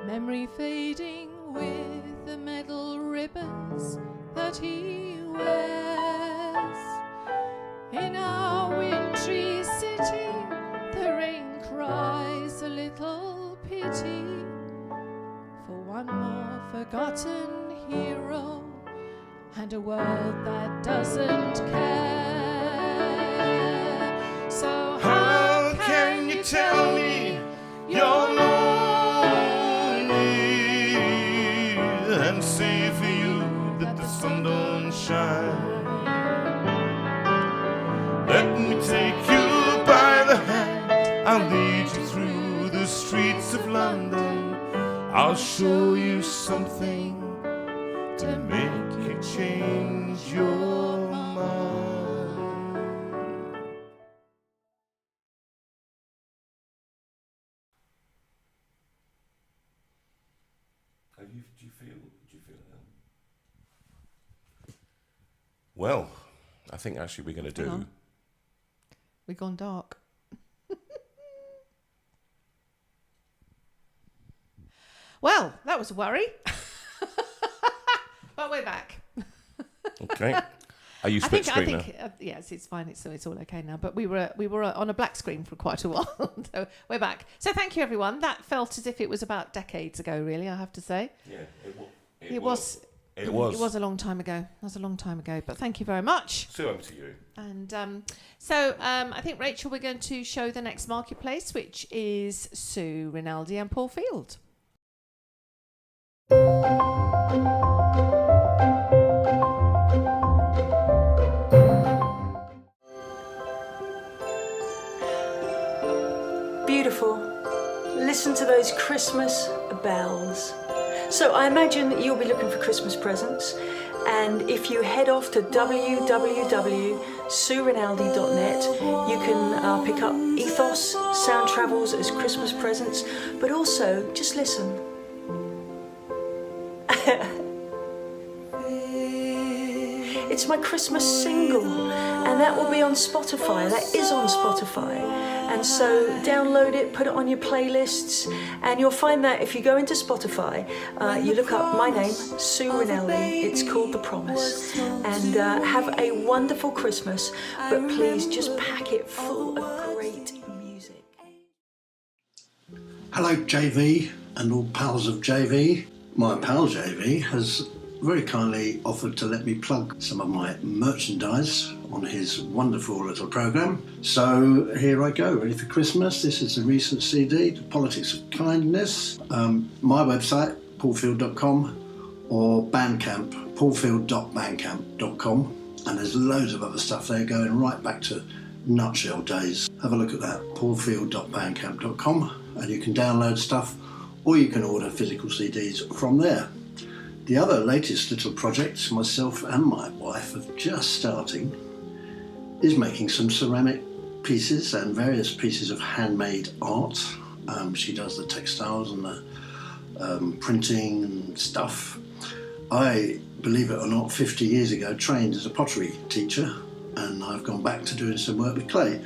Memory fading with the metal ribbons that he wears. In our wintry city, the rain cries a little pity for one more forgotten hero and a world that doesn't care. So How can you tell me you're lonely and say for you that the sun don't shine? Let me take you by the hand, I'll lead you through the streets of London. I'll show you something to make you change your mind. Do you feel ill? Well, I think actually we're going to Hang do. on. We've gone dark. Well, that was a worry. But we're back. Okay. Are you split screen now? Yes, it's fine. It's all okay now. But we were on a black screen for quite a while. So we're back. So thank you, everyone. That felt as if it was about decades ago, really, I have to say. Yeah, It was a long time ago. It was a long time ago. But thank you very much. Sue, over to you. And I think, Rachel, we're going to show the next marketplace, which is Sue Rinaldi and Paul Field. listen to those Christmas bells. So I imagine that you'll be looking for Christmas presents, and if you head off to www.suerinaldi.net, you can pick up Ethos Sound Travels as Christmas presents, but also just listen. It's my Christmas single, and that will be on Spotify. That is on Spotify. And so download it, put it on your playlists, and you'll find that if you go into Spotify, you look up my name, Sue Rinaldi. It's called The Promise. And have a wonderful Christmas, but please just pack it full of great music. Hello JV and all pals of JV. My pal JV has very kindly offered to let me plug some of my merchandise on his wonderful little programme. So here I go, ready for Christmas. This is a recent CD, The Politics of Kindness. My website, paulfield.com, or Bandcamp, paulfield.bandcamp.com. And there's loads of other stuff there going right back to Nutshell days. Have a look at that, paulfield.bandcamp.com, and you can download stuff or you can order physical CDs from there. The other latest little project myself and my wife are just starting is making some ceramic pieces and various pieces of handmade art. She does the textiles and the printing and stuff. I, believe it or not, 50 years ago trained as a pottery teacher, and I've gone back to doing some work with clay.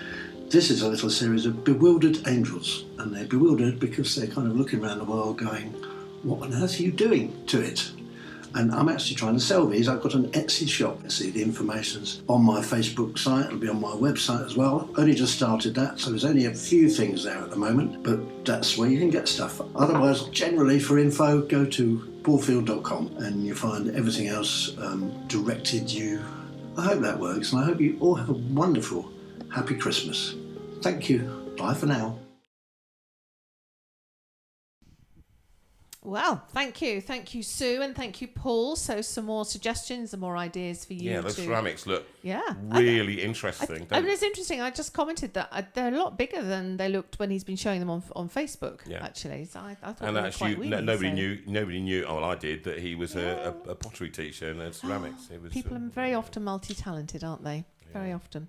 This is a little series of bewildered angels, and they're bewildered because they're kind of looking around the world going, what on earth are you doing to it? And I'm actually trying to sell these. I've got an Etsy shop. See, the information's on my Facebook site. It'll be on my website as well. Only just started that, so there's only a few things there at the moment, but that's where you can get stuff. Otherwise, generally for info, go to paulfield.com and you'll find everything else directed you. I hope that works, and I hope you all have a wonderful, happy Christmas. Thank you. Bye for now. Well, thank you, Sue, and thank you, Paul. So, some more suggestions and more ideas for you. Yeah, those ceramics look really interesting. I mean, it's interesting. I just commented that they're a lot bigger than they looked when he's been showing them on Facebook. Yeah. Actually, so I thought and they were actually, quite weedy, nobody knew. Oh, well, I did that he was a pottery teacher and ceramics. It was, people are very often multi-talented, aren't they? Yeah. Very often.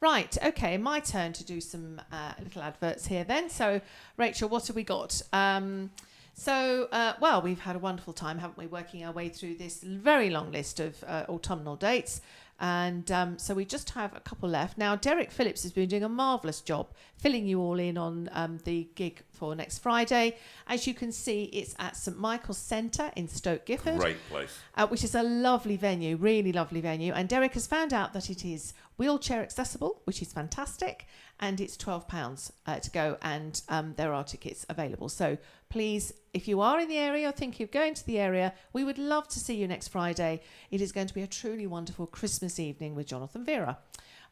Right, okay, my turn to do some little adverts here then. So, Rachel, what have we got? Well, we've had a wonderful time, haven't we, working our way through this very long list of autumnal dates. And so we just have a couple left. Now, Derek Phillips has been doing a marvellous job filling you all in on the gig for next Friday. As you can see, it's at St Michael's Centre in Stoke Gifford. Great place. Which is a lovely venue, really lovely venue. And Derek has found out that it is wheelchair accessible, which is fantastic. And it's £12 to go, and there are tickets available. So please, if you are in the area or thinking of going to the area, we would love to see you next Friday. It is going to be a truly wonderful Christmas evening with Jonathan Veira.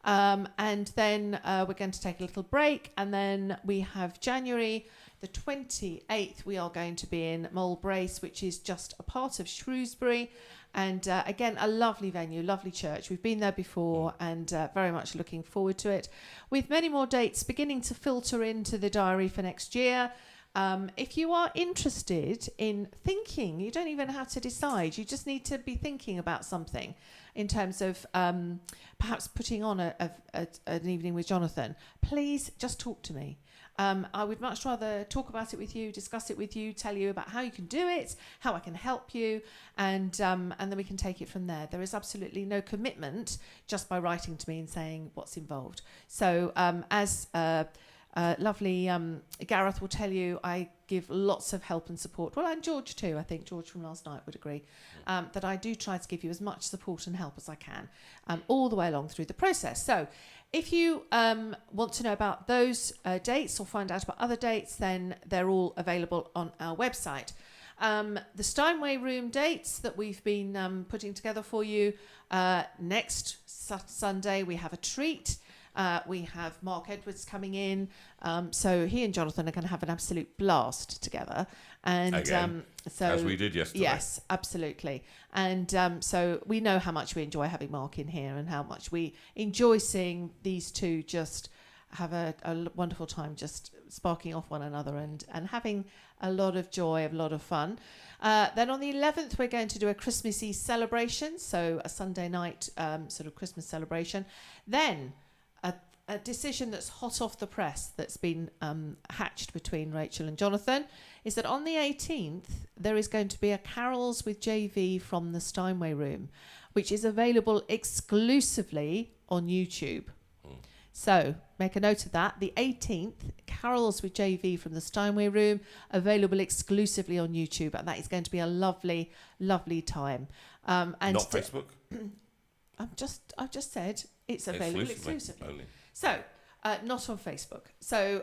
And then we're going to take a little break, and then we have January the 28th. We are going to be in Mole Brace, which is just a part of Shrewsbury. And again, a lovely venue, lovely church. We've been there before and very much looking forward to it. With many more dates beginning to filter into the diary for next year. If you are interested in thinking, you don't even have to decide. You just need to be thinking about something in terms of perhaps putting on an evening with Jonathan. Please just talk to me. I would much rather talk about it with you, discuss it with you, tell you about how you can do it, how I can help you, and then we can take it from there. There is absolutely no commitment just by writing to me and saying what's involved. So as lovely Gareth will tell you, I give lots of help and support. Well, and George too. I think George from last night would agree that I do try to give you as much support and help as I can all the way along through the process. So if you want to know about those dates or find out about other dates, then they're all available on our website. The Steinway room dates that we've been putting together for you. Next Sunday, we have a treat. We have Mark Edwards coming in. So he and Jonathan are going to have an absolute blast together. And again, as we did yesterday. Yes, absolutely. And so we know how much we enjoy having Mark in here and how much we enjoy seeing these two just have a wonderful time just sparking off one another and having a lot of joy, a lot of fun. Then on the 11th, we're going to do a Christmassy celebration, so a Sunday night sort of Christmas celebration. Then a decision that's hot off the press that's been hatched between Rachel and Jonathan is that on the 18th, there is going to be a Carols with JV from the Steinway room, which is available exclusively on YouTube. So make a note of that. The 18th, Carols with JV from the Steinway room, available exclusively on YouTube. And that is going to be a lovely, lovely time. And Not Facebook? I've just said it's available exclusively. Only. So, not on Facebook. So,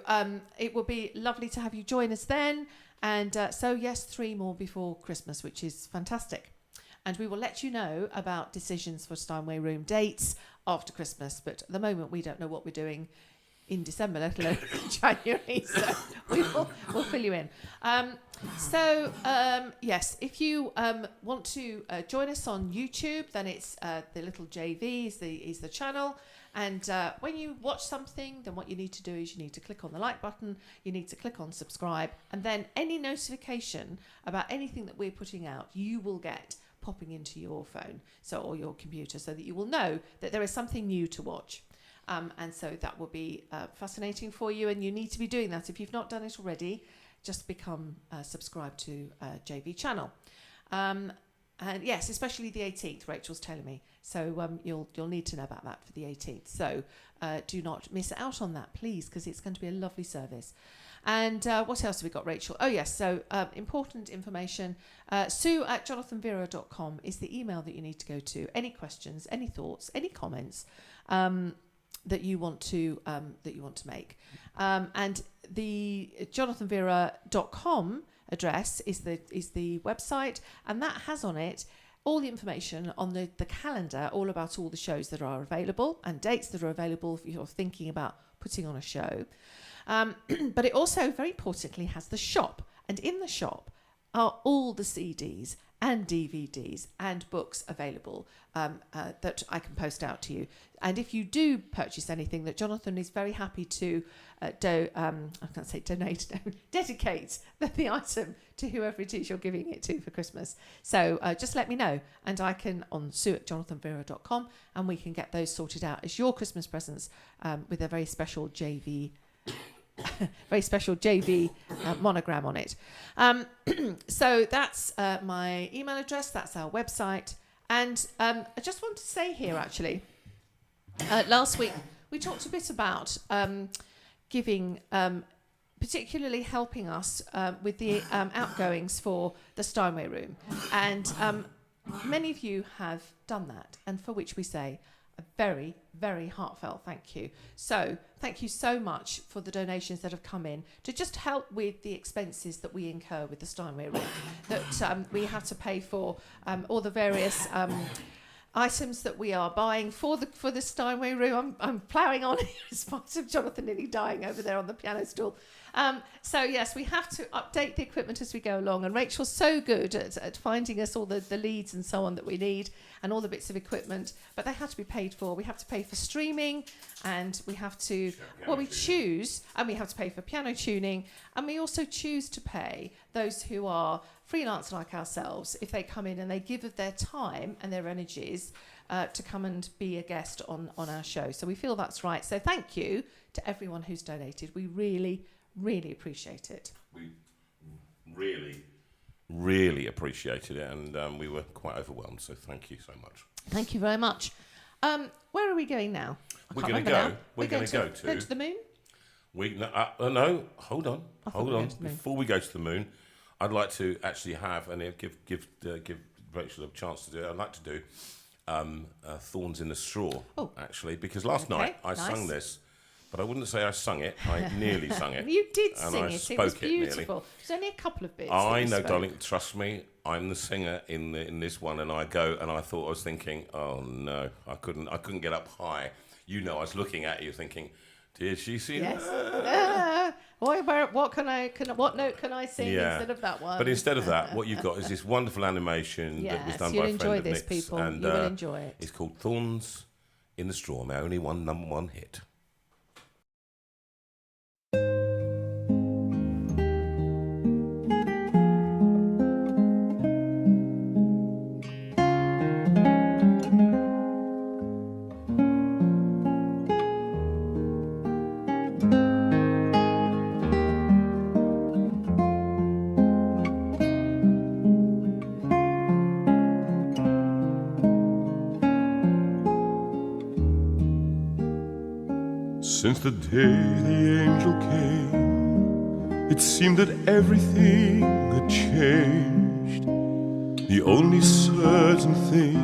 it will be lovely to have you join us then. And so, yes, 3 more before Christmas, which is fantastic. And we will let you know about decisions for Steinway Room dates after Christmas. But at the moment, we don't know what we're doing in December, let alone January. So we'll fill you in. Yes, if you want to join us on YouTube, then it's the little JV is the channel. And when you watch something, then what you need to do is you need to click on the like button, you need to click on subscribe, and then any notification about anything that we're putting out, you will get popping into your phone or your computer, so that you will know that there is something new to watch. And so that will be fascinating for you, and you need to be doing that. If you've not done it already, just become subscribed to JV channel. And yes, especially the 18th, Rachel's telling me. So you'll need to know about that for the 18th. So do not miss out on that, please, because it's going to be a lovely service. And what else have we got, Rachel? Oh, yes. So important information. Sue@jonathanveira.com is the email that you need to go to. Any questions, any thoughts, any comments that you want to make. And the jonathanveira.com address is the website, and that has on it all the information on the calendar, all about all the shows that are available and dates that are available if you're thinking about putting on a show. But it also, very importantly, has the shop, and in the shop are all the CDs and DVDs and books available that I can post out to you. And if you do purchase anything, that Jonathan is very happy to dedicate the item to whoever it is you're giving it to for Christmas. So just let me know, and I can on sue@jonathanveira.com, and we can get those sorted out as your Christmas presents with a very special JV monogram on it. So that's my email address, that's our website. And I just want to say here, actually, last week we talked a bit about giving, particularly helping us with the outgoings for the Steinway room. And many of you have done that, and for which we say a very, very heartfelt thank you. So thank you so much for the donations that have come in to just help with the expenses that we incur with the Steinway room, that we have to pay for all the various items that we are buying for the Steinway room. I'm ploughing on in spite of Jonathan nearly dying over there on the piano stool. So yes, we have to update the equipment as we go along, and Rachel's so good at finding us all the leads and so on that we need, and all the bits of equipment, but they have to be paid for. We have to pay for streaming, and we have to, we choose, and we have to pay for piano tuning, and we also choose to pay those who are freelance like ourselves if they come in and they give of their time and their energies to come and be a guest on our show. So we feel that's right. So thank you to everyone who's donated. We really, really appreciate it. We really appreciated it, and we were quite overwhelmed, so thank you so much. Thank you very much. Where are we going now? We're going to go. We're going to go to the moon? No, hold on. Before we go to the moon, I'd like to actually have, and give Rachel a chance to do it, I'd like to do Thorns in the Straw, actually, because last night I sung this, but I wouldn't say I sung it. I nearly sung it. You did sing it. It was beautiful. There's only a couple of bits. I know, darling. Trust me. I'm the singer in this one, and I was thinking, oh no, I couldn't get up high. You know, I was looking at you, thinking, did she sing? Yes. What note can I sing instead of that one? But instead of that, what you've got is this wonderful animation that was done by a friend of Nick's. People. And, you will enjoy it. It's called Thorns in the Straw, my only number one hit. Since the day the angel came, it seemed that everything had changed. The only certain thing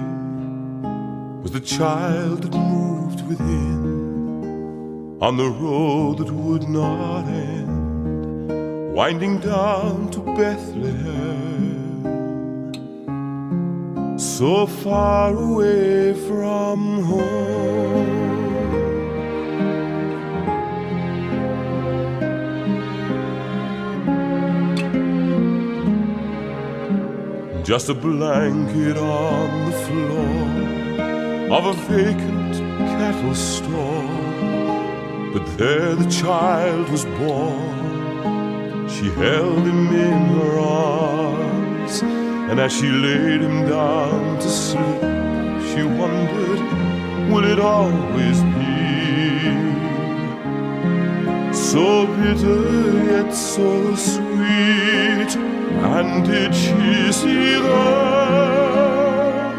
was the child that moved within, on the road that would not end, winding down to Bethlehem, so far away from home. Just a blanket on the floor of a vacant cattle store, but there the child was born. She held him in her arms, and as she laid him down to sleep, she wondered, will it always be so bitter yet so sweet? And did she see there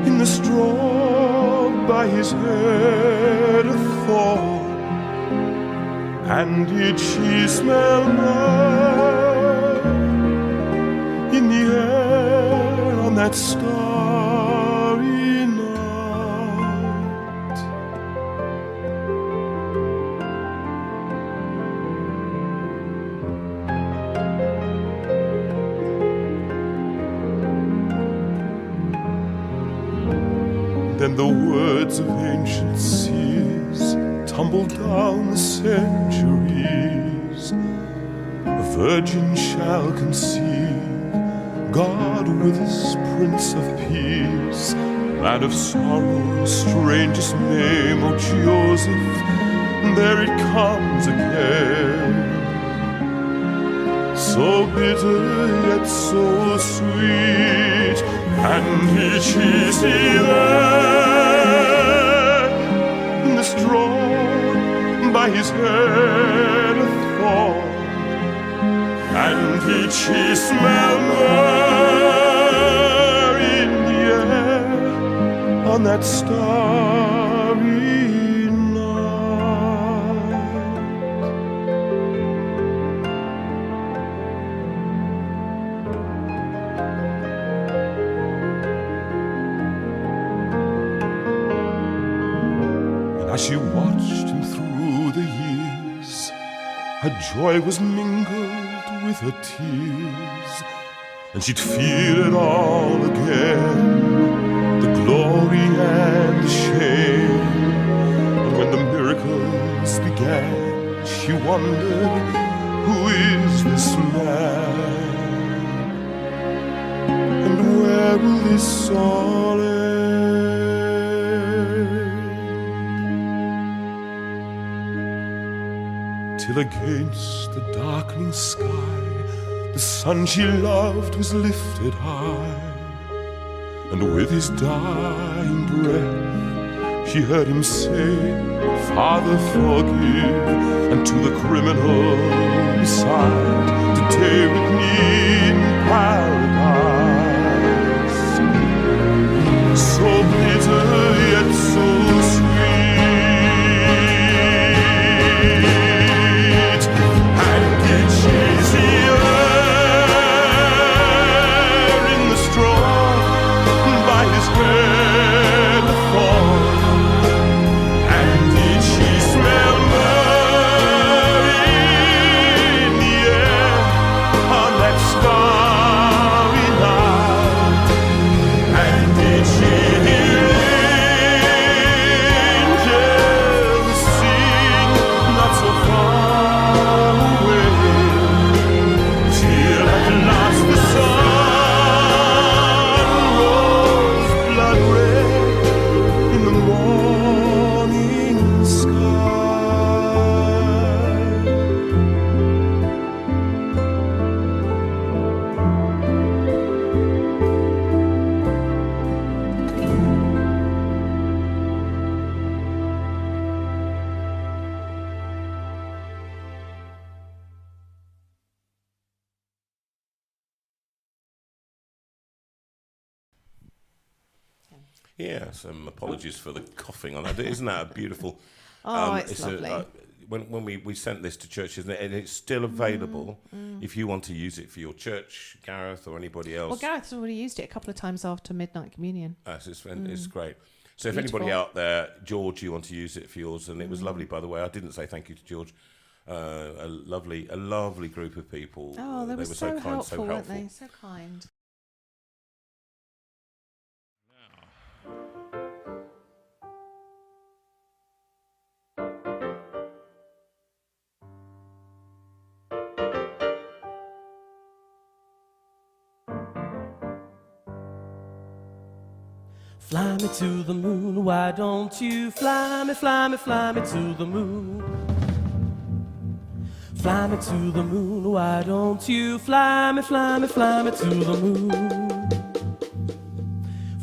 in the straw by his head a thorn? And did she smell myrrh in the air on that starry night? Then the words of ancient seers tumble down the centuries. A virgin shall conceive, God with us, Prince of Peace. Man of sorrow, strangest name, O Joseph, there it comes again. So bitter yet so sweet. And did she see there in the straw by his head a thorn? And did she smell myrrh in the air on that starry As she watched him through the years, her joy was mingled with her tears, and she'd feel it all again, the glory and the shame. And when the miracles began, she wondered, who is this man? And where will this all end? Till against the darkening sky, the sun she loved was lifted high, and with his dying breath she heard him say, Father, forgive, and to the criminal beside, today with me in paradise. So bitter yet so sweet. On Yeah, some apologies for the coughing on that. Isn't that a beautiful... Oh, it's lovely. When we sent this to churches, and it's still available if you want to use it for your church, Gareth, or anybody else. Well, Gareth's already used it a couple of times after Midnight Communion. It's great. So if Beautiful. anybody out there, George, you want to use it for yours, and it was lovely, by the way. I didn't say thank you to George. A lovely group of people. Oh, they were so kind, helpful, so weren't helpful. they? So kind. Fly me to the moon, why don't you fly me, fly me, fly me to the moon? Fly me to the moon, why don't you fly me, fly me, fly me to the moon?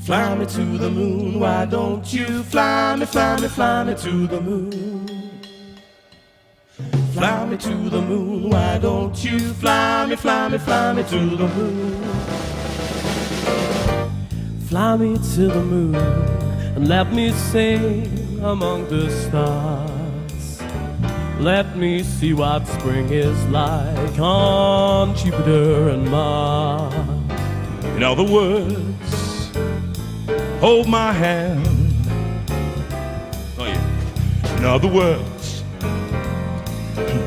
Fly me to the moon, why don't you fly me, fly me, fly me to the moon? Fly me to the moon, why don't you fly me, fly me, fly me to the moon? Fly me to the moon and let me sing among the stars. Let me see what spring is like on Jupiter and Mars. In other words, hold my hand. Oh yeah. In other words,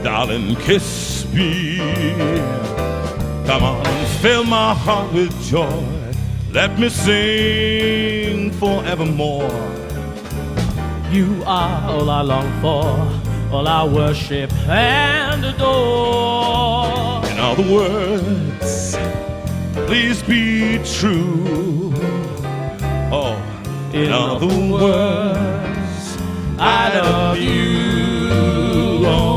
darling, kiss me. Come on, fill my heart with joy. Let me sing forevermore. You are all I long for, all I worship and adore. In other words, please be true. Oh, in other words, I love you. Oh.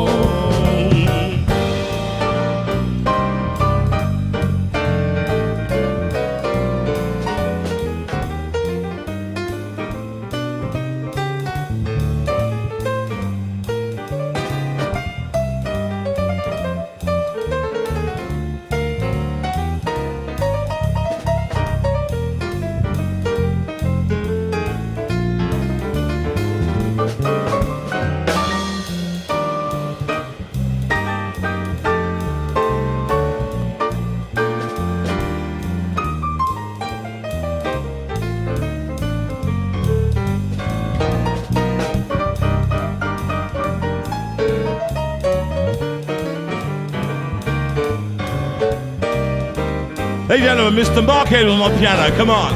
Ladies and gentlemen, Mr. Markhead on my piano, come on.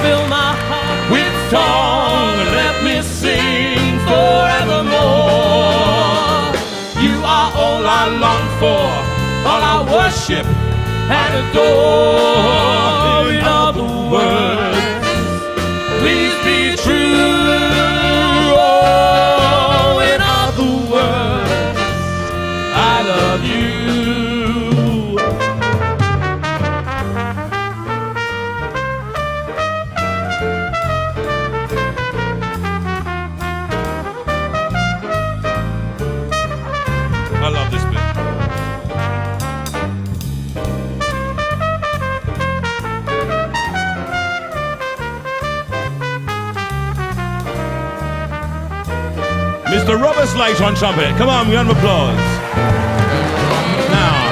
Fill my heart With song, let me sing forevermore. You are all I long for, all I worship and adore. In other words, please be true. Oh, in other words, I love you. I love this bit. Mr. Robert Slate on trumpet. Come on, round of applause. Now.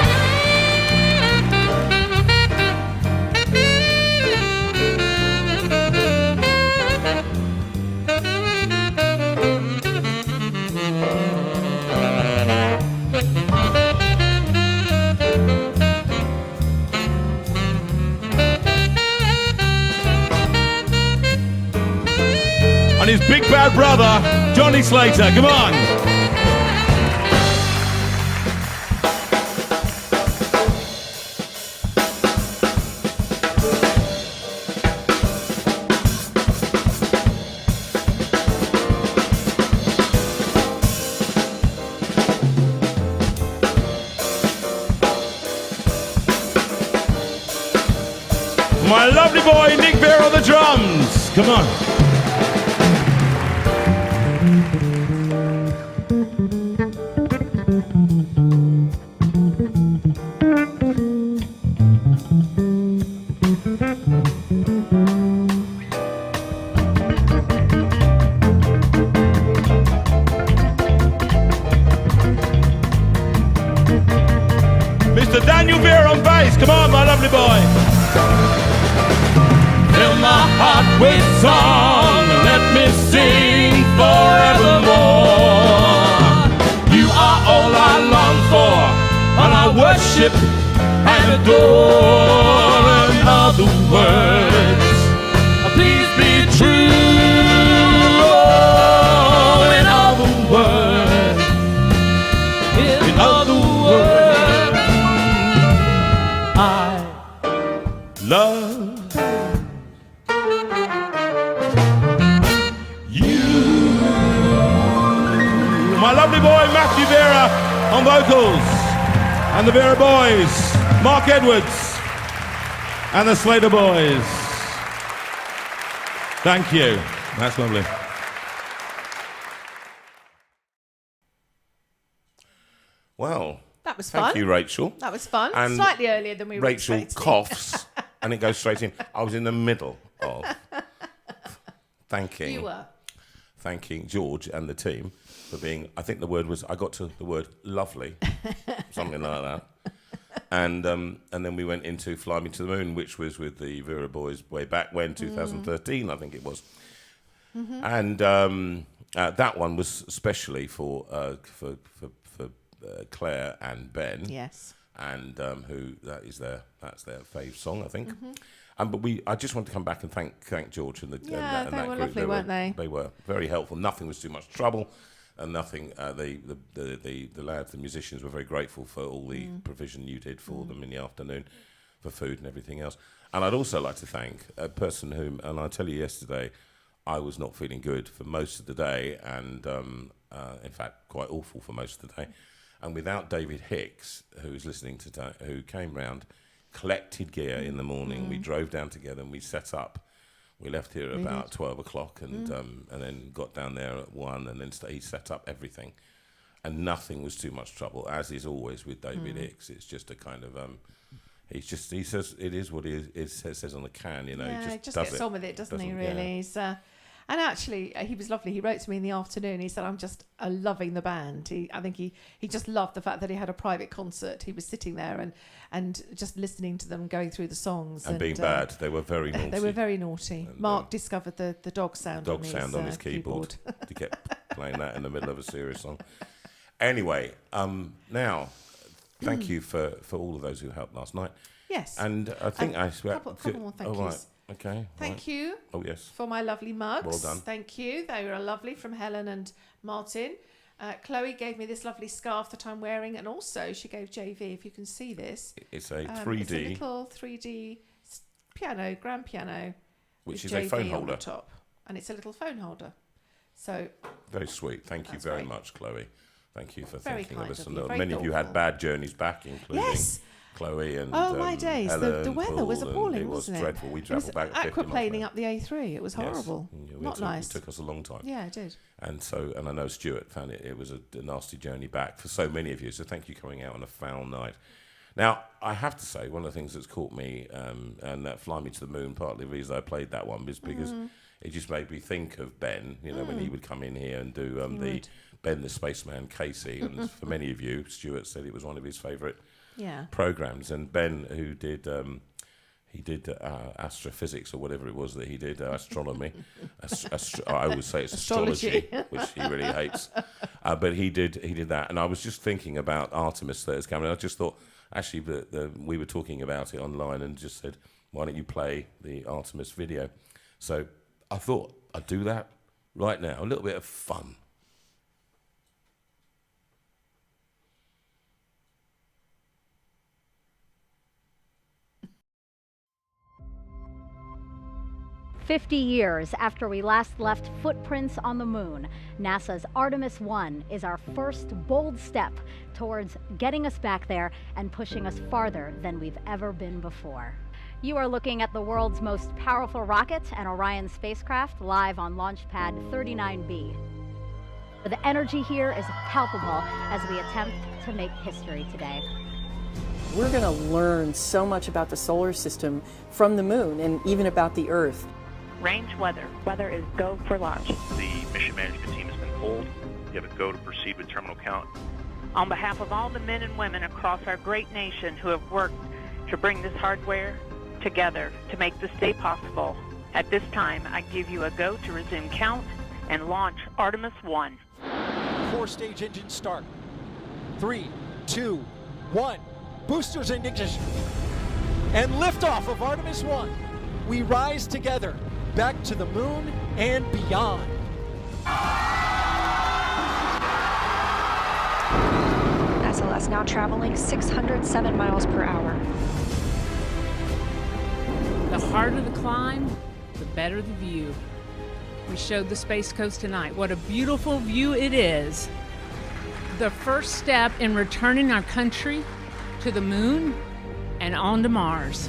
And his big bad brother, Johnny Slater. Come on. My lovely boy, Nick Veira on the drums. Come on. Daniel Veira on bass. Come on, my lovely boy. Fill my heart with song, let me sing forevermore. You are all I long for, and I worship and adore. In other words, please be true. In other words, in other words, I love my lovely boy Matthew Veira on vocals, and the Veira boys, Mark Edwards, and the Slater boys. Thank you. That's lovely. Well, That was fun. thank you, Rachel. That was fun. And Slightly earlier than we were Rachel expecting. coughs, and it goes straight in. I was in the middle of thanking George and the team for being, I think the word was, I got to the word lovely, something like that. And then we went into Fly Me to the Moon, which was with the Veira boys way back when, 2013, I think it was. Mm-hmm. And that one was especially for Claire and Ben. Yes. And who that's their fave song, I think. Mm-hmm. But I just want to come back and thank George and they that were group. lovely, weren't they? They were very helpful. Nothing was too much trouble, and nothing. The lads, the musicians, were very grateful for all the provision you did for them in the afternoon, for food and everything else. And I'd also like to thank a person whom, and I tell you, yesterday I was not feeling good for most of the day, and in fact quite awful for most of the day. And without David Hicks, who's listening today, who came round, collected gear in the morning, we drove down together and we set up. We left here at about 12 o'clock and then got down there at 1, and then he set up everything. And nothing was too much trouble, as is always with David Hicks. It's just a kind of, he says it is what it says on the can, you know. Yeah, he just gets on with it, doesn't he, really? Yeah. And actually, he was lovely. He wrote to me in the afternoon. He said, I'm just loving the band. I think he just loved the fact that he had a private concert. He was sitting there and just listening to them going through the songs. And being bad. They were very naughty. They were very naughty. And, Mark discovered the dog sound on his keyboard. He kept playing that in the middle of a serious song. Anyway, now, thank you for all of those who helped last night. Yes. And I think couple more thank yous. Right. Okay. Thank you. Oh, yes. For my lovely mugs. Well done. Thank you. They were lovely, from Helen and Martin. Chloe gave me this lovely scarf that I'm wearing, and also she gave JV, if you can see this. It's a 3D. It's a little 3D piano, grand piano. Which is JV a phone holder. on the top. And it's a little phone holder. So very sweet. Thank you very much, Chloe. Thank you for thinking of us. And many of you had bad journeys back, including Chloe and my days. The weather was appalling, It wasn't was dreadful. We travelled back 50 miles. Aquaplaning up the A3. It was horrible. Not nice. It took us a long time. Yeah, it did. And I know Stuart found it was a nasty journey back for so many of you. So thank you for coming out on a foul night. Now, I have to say, one of the things that's caught me, and that Fly Me to the Moon, partly the reason I played that one was because it just made me think of Ben, you know, when he would come in here and do the Ben the Spaceman Casey. And for many of you, Stuart said it was one of his favourite programs. And Ben, who did astrophysics or whatever it was that he did, astronomy. I always say it's astrology, which he really hates. But he did that, and I was just thinking about Artemis that is coming. I just thought, actually, we were talking about it online, and just said, why don't you play the Artemis video? So I thought I'd do that right now. A little bit of fun. "50 years after we last left footprints on the moon, NASA's Artemis 1 is our first bold step towards getting us back there and pushing us farther than we've ever been before. You are looking at the world's most powerful rocket and Orion spacecraft live on Launch Pad 39B. The energy here is palpable as we attempt to make history today. We're going to learn so much about the solar system from the moon and even about the Earth. Range weather. Weather is go for launch. The mission management team has been pulled. You have a go to proceed with terminal count. On behalf of all the men and women across our great nation who have worked to bring this hardware together to make this day possible, at this time, I give you a go to resume count and launch Artemis 1. 4-stage engine start. 3, 2, 1. Boosters in ignition. And liftoff of Artemis 1. We rise together back to the moon and beyond. SLS now traveling 607 miles per hour. The harder the climb, the better the view. We showed the Space Coast tonight. What a beautiful view it is. The first step in returning our country to the moon and on to Mars.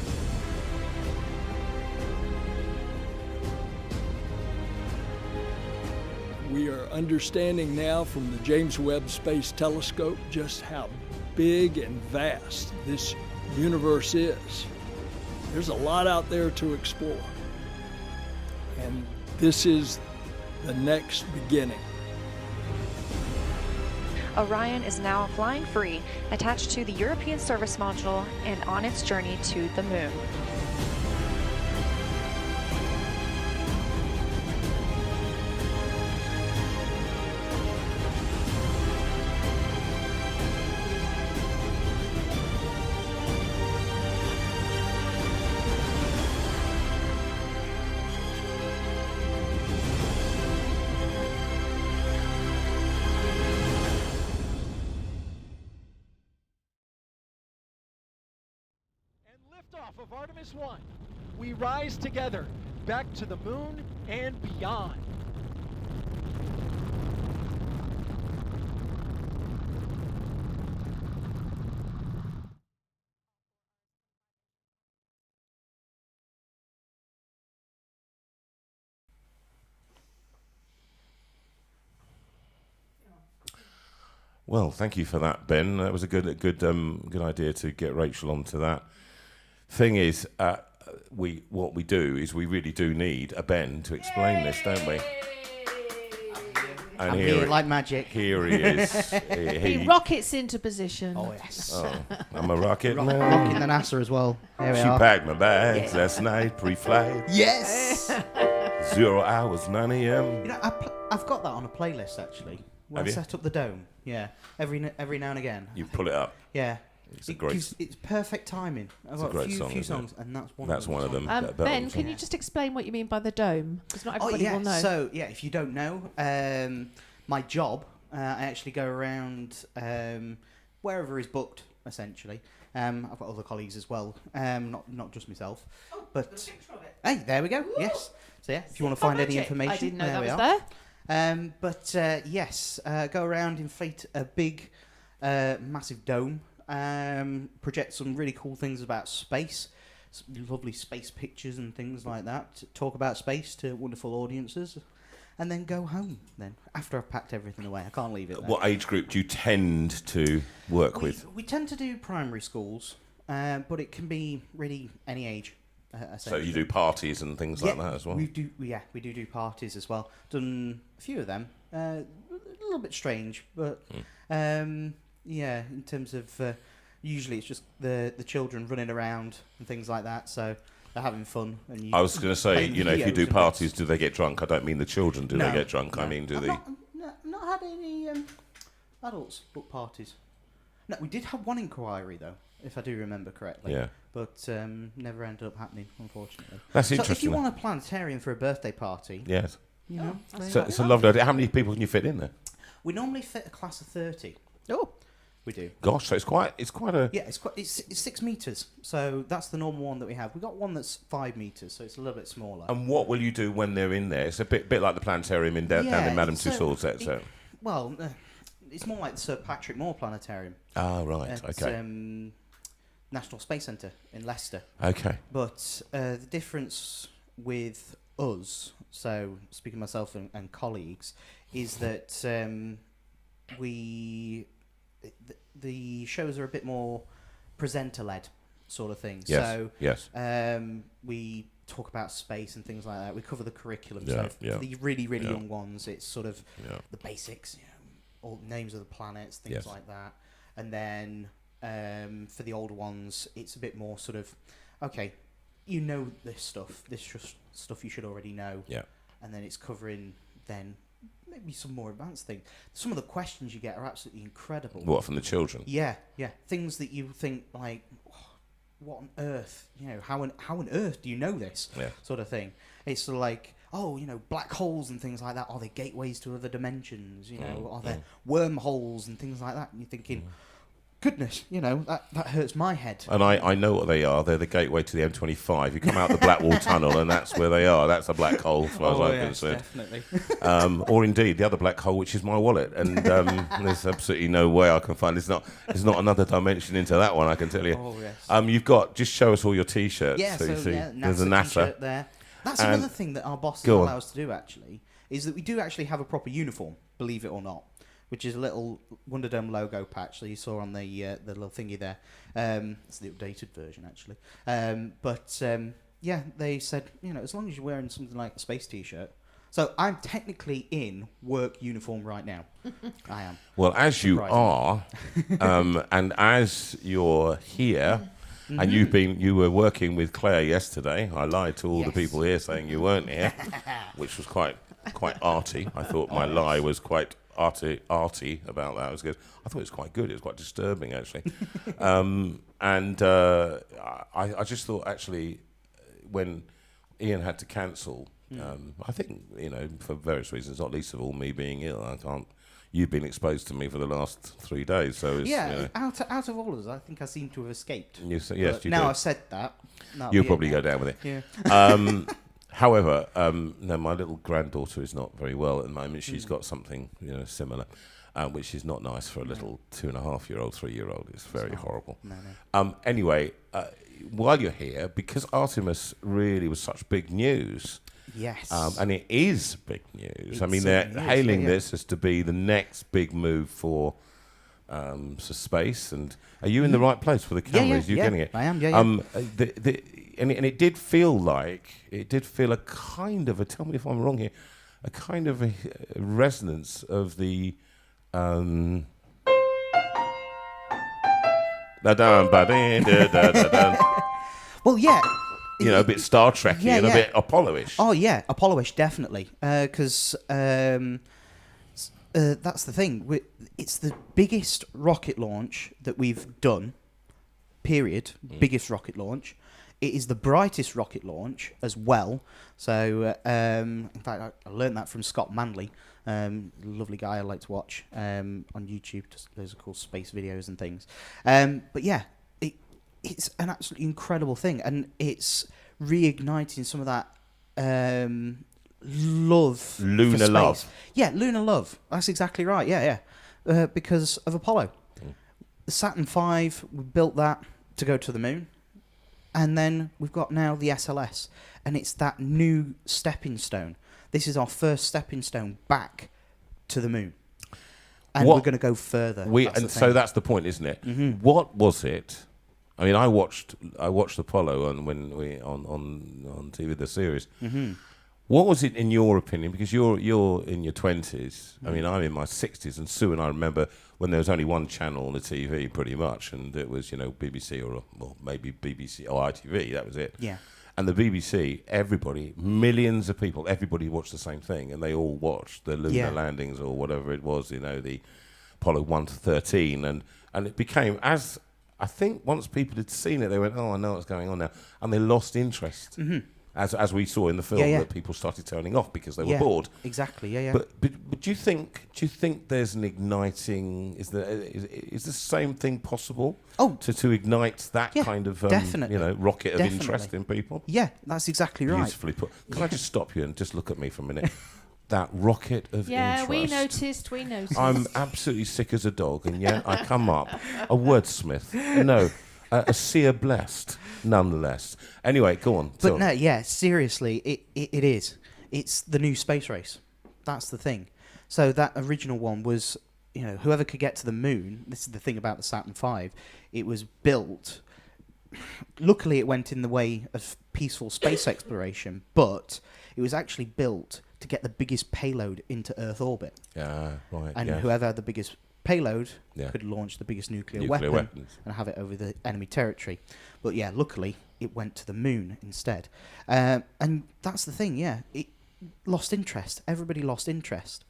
We are understanding now from the James Webb Space Telescope just how big and vast this universe is. There's a lot out there to explore. And this is the next beginning. Orion is now flying free, attached to the European Service Module and on its journey to the moon. Liftoff of Artemis 1. We rise together back to the moon and beyond. Well, thank you for that, Ben. That was a good idea to get Rachel onto that. Thing is, what we do is we really do need a Ben to explain this, don't we? And I'm here like magic. Here he is. He rockets into position. Oh, yes. Oh, I'm a rocket now. Rocking the NASA as well. There we are. She packed my bags last night, pre-flight. Yes! 0 hours, 9 a.m. You know, I've got that on a playlist, actually. When I set up the dome. Yeah. Every now and again. You pull it up. Yeah. It's a great. It's perfect timing. I've got a few songs, and that's one. That's one of them. Ben, can you just explain what you mean by the dome? Because not everybody will know. So if you don't know, my job, I actually go around wherever is booked. Essentially, I've got other colleagues as well, not just myself. Oh, but there's a picture of it. Hey, there we go. Ooh. Yes. So if you want to find any information, I didn't know there that was there. Yes, go around, inflate a big, massive dome. Project some really cool things about space, some lovely space pictures and things like that. Talk about space to wonderful audiences, and then go home. Then after I've packed everything away, I can't leave it there. What age group do you tend to work with? We tend to do primary schools, but it can be really any age. So you do parties and things like that as well? We do parties as well. Done a few of them. A little bit strange, but yeah, in terms of usually it's just the children running around and things like that, so they're having fun. And I was going to say, if you do parties, do they get drunk? I don't mean the children. Do they get drunk? No. I mean, do they? Not had any adults book parties. No, we did have one inquiry though, if I do remember correctly. Yeah. But never ended up happening, unfortunately. That's interesting. So if you want a planetarium for a birthday party, yes, you know, so it's a lovely idea. How many people can you fit in there? We normally fit a class of 30. Oh. We do. Gosh, so it's quite a... Yeah, it's 6 metres, so that's the normal one that we have. We've got one that's 5 metres, so it's a little bit smaller. And what will you do when they're in there? It's a bit like the planetarium down in Madame Tussauds. Well, it's more like the Sir Patrick Moore Planetarium. Ah, right, okay. National Space Centre in Leicester. Okay. But the difference with us, so speaking myself and colleagues, is that the shows are a bit more presenter-led sort of thing. Yes. So yes. We talk about space and things like that. We cover the curriculum. Yeah, so for the really young ones, it's sort of the basics, all names of the planets, things Yes. like that. And then for the older ones, it's a bit more sort of, okay, you know this stuff. This just stuff you should already know. Yeah. And then it's covering then maybe some more advanced thing. Some of the questions you get are absolutely incredible. What, from the children? Yeah, yeah. Things that you think like, what on earth? You know, how on earth do you know this? Yeah. Sort of thing. It's sort of like, oh, you know, black holes and things like that. Are they gateways to other dimensions? You know, are there wormholes and things like that? And you're thinking, goodness, you know, that hurts my head. And I know what they are. They're the gateway to the M25. You come out the Blackwall Tunnel, and that's where they are. That's a black hole, as far as I'm concerned. Definitely. Or indeed, the other black hole, which is my wallet. And there's absolutely no way I can find. There's not another dimension into that one, I can tell you. Oh, yes. You've got, just show us all your T-shirts. Yeah, so you see. NASA There's a NASA. T-shirt there. That's And- another thing that our bosses Go on. allow us to do, actually, is that we do actually have a proper uniform, believe it or not, which is a little Wonderdome logo patch that you saw on the little thingy there. It's the updated version, actually. Yeah, they said, you know, as long as you're wearing something like a space T-shirt. So I'm technically in work uniform right now. I am. Well, as you Surprisingly. are, and as you're here, and you were working with Claire yesterday. I lied to all the people here saying you weren't here, which was quite arty. I thought my lie was quite arty about that. It was good. I thought it was quite good. It was quite disturbing, actually. I just thought, actually, when Ian had to cancel, I think, you know, for various reasons, not least of all me being ill, I can't. You've been exposed to me for the last 3 days, so it's, yeah. you know, Out of all of us, I think I seem to have escaped. Yes, But you now do. I've said that. You'll probably go down with it. Yeah. However, no, my little granddaughter is not very well at the moment. She's got something, you know, similar, which is not nice for a little 2.5-year-old, 3-year-old. It's very horrible. No. Anyway, while you're here, because Artemis really was such big news. Yes. And it is big news. I It mean, they're certainly is, hailing yeah. this as to be the next big move for space. And are you in the right place for the cameras? You're getting it. I am. Yeah. And it did feel a kind of a, tell me if I'm wrong here, a kind of a resonance of the Well, yeah. You know, a bit Star Trek-y and a bit Apollo-ish. Oh, yeah, Apollo-ish, definitely. Because that's the thing. It's the biggest rocket launch that we've done, period. Biggest rocket launch. It is the brightest rocket launch as well. So, in fact, I learned that from Scott Manley, lovely guy I like to watch on YouTube. Just loads of cool space videos and things. But yeah, it's an absolutely incredible thing, and it's reigniting some of that love, lunar for space. love. Yeah, lunar love. That's exactly right. Yeah. Because of Apollo, the Saturn V, we built that to go to the moon, and then we've got now the SLS, and it's that new stepping stone. This is our first stepping stone back to the moon, and we're going to go further. So that's the point, isn't it? What was it? I mean, I watched Apollo when we on TV, the series. What was it in your opinion? Because you're in your 20s. I mean, I'm in my 60s, and Sue and I remember when there was only one channel on the TV, pretty much, and it was, you know, BBC or maybe BBC or ITV. That was it. Yeah. And the BBC, everybody, millions of people, everybody watched the same thing, and they all watched the lunar landings or whatever it was, you know, the Apollo 1 to 13, and it became, as I think once people had seen it, they went, oh, I know what's going on now, and they lost interest, as we saw in the film, that people started turning off because they were bored. Exactly. Yeah. But do you think there's an igniting? Is the same thing possible? Oh, to ignite that kind of definitely. You know, rocket of Definitely. interest in people? Yeah, that's exactly right. Beautifully put. Can I just stop you and just look at me for a minute? That rocket of interest. Yeah, we noticed. I'm absolutely sick as a dog, and yet I come up a wordsmith. No, a seer blessed, nonetheless. Anyway, go on. But no, yeah, seriously, it is. It's the new space race. That's the thing. So that original one was, you know, whoever could get to the moon. This is the thing about the Saturn V. It was built. Luckily, it went in the way of peaceful space exploration, but it was actually built to get the biggest payload into Earth orbit. Right. And yes. whoever had the biggest payload Yeah. could launch the biggest nuclear Nuclear weapon weapons. and have it over the enemy territory. But yeah, luckily it went to the moon instead. And that's the thing, yeah. It lost interest. Everybody lost interest.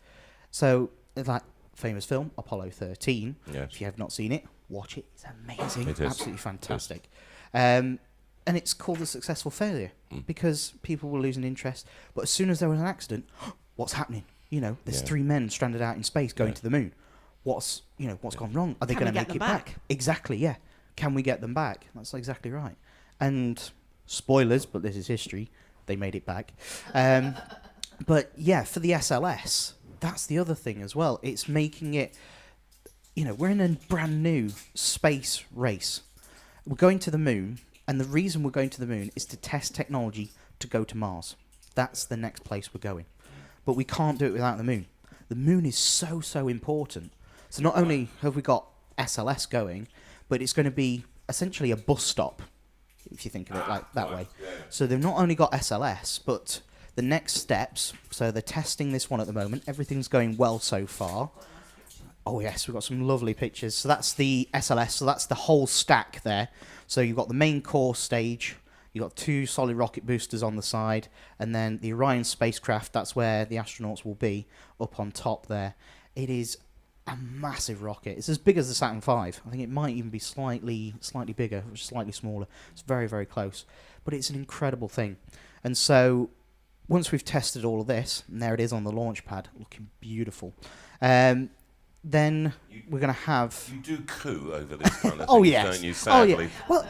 So that famous film, Apollo 13, Yes. if you have not seen it, watch it. It's amazing. It is. Absolutely fantastic. And it's called a successful failure because people were losing interest. But as soon as there was an accident, what's happening? You know, there's 3 men stranded out in space going to the moon. What's gone wrong? Are they going to make it back? Exactly, yeah. Can we get them back? That's exactly right. And spoilers, but this is history. They made it back. But yeah, for the SLS, that's the other thing as well. It's making it, we're in a brand new space race. We're going to the moon, and the reason we're going to the moon is to test technology to go to Mars. That's the next place we're going. But we can't do it without the moon. The moon is so, so important. So not only have we got SLS going, but it's going to be essentially a bus stop, if you think of it like that way. So they've not only got SLS, but the next steps, so they're testing this one at the moment. Everything's going well so far. Oh yes, we've got some lovely pictures. So that's the SLS, so that's the whole stack there. So you've got the main core stage, you've got 2 solid rocket boosters on the side, and then the Orion spacecraft, that's where the astronauts will be, up on top there. It is a massive rocket. It's as big as the Saturn V. I think it might even be slightly bigger, or slightly smaller. It's very, very close. But it's an incredible thing. And so once we've tested all of this, and there it is on the launch pad, looking beautiful, then we're going to have... You do coo over this kind of oh, thing, yes. don't you, sadly? Oh, yeah. Well,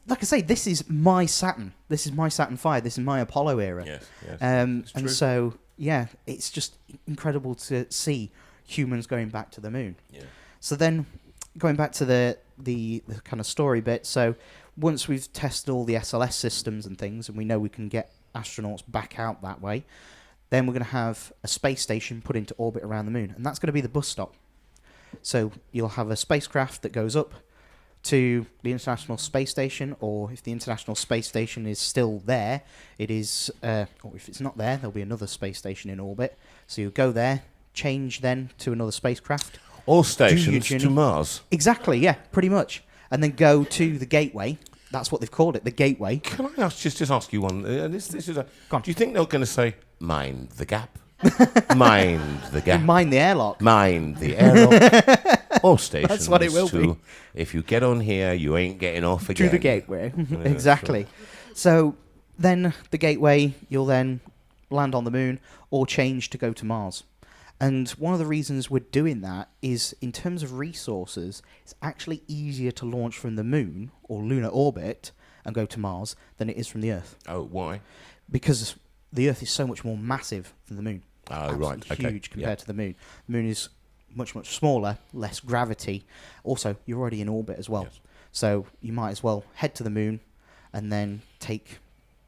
like I say, this is my Saturn. This is my Saturn V. This is my Apollo era. Yes. And true. so, yeah, it's just incredible to see humans going back to the moon. Yeah. So then, going back to the kind of story bit, so once we've tested all the SLS systems and things, and we know we can get astronauts back out that way, then we're going to have a space station put into orbit around the moon, and that's going to be the bus stop. So you'll have a spacecraft that goes up to the International Space Station, or if the International Space Station is still there, it is, or if it's not there, there'll be another space station in orbit. So you'll go there, change then to another spacecraft. All stations to Mars. Exactly, yeah, pretty much. And then go to the gateway. That's what they've called it, the gateway. Can I just ask you one? This is a. Do you think they're going to say, mind the gap? Mind the gap. Mind the airlock. Mind the airlock. All stations. That's what it will be. If you get on here, you ain't getting off again. Through the gateway. Yeah, exactly. So then the gateway, you'll then land on the moon or change to go to Mars. And one of the reasons we're doing that is, in terms of resources, it's actually easier to launch from the moon or lunar orbit and go to Mars than it is from the Earth. Oh, why? Because the Earth is so much more massive than the moon. Oh, Absolutely right. Huge Okay. compared to the moon. The moon is much, much smaller, less gravity. Also, you're already in orbit as well. Yes. So you might as well head to the moon and then take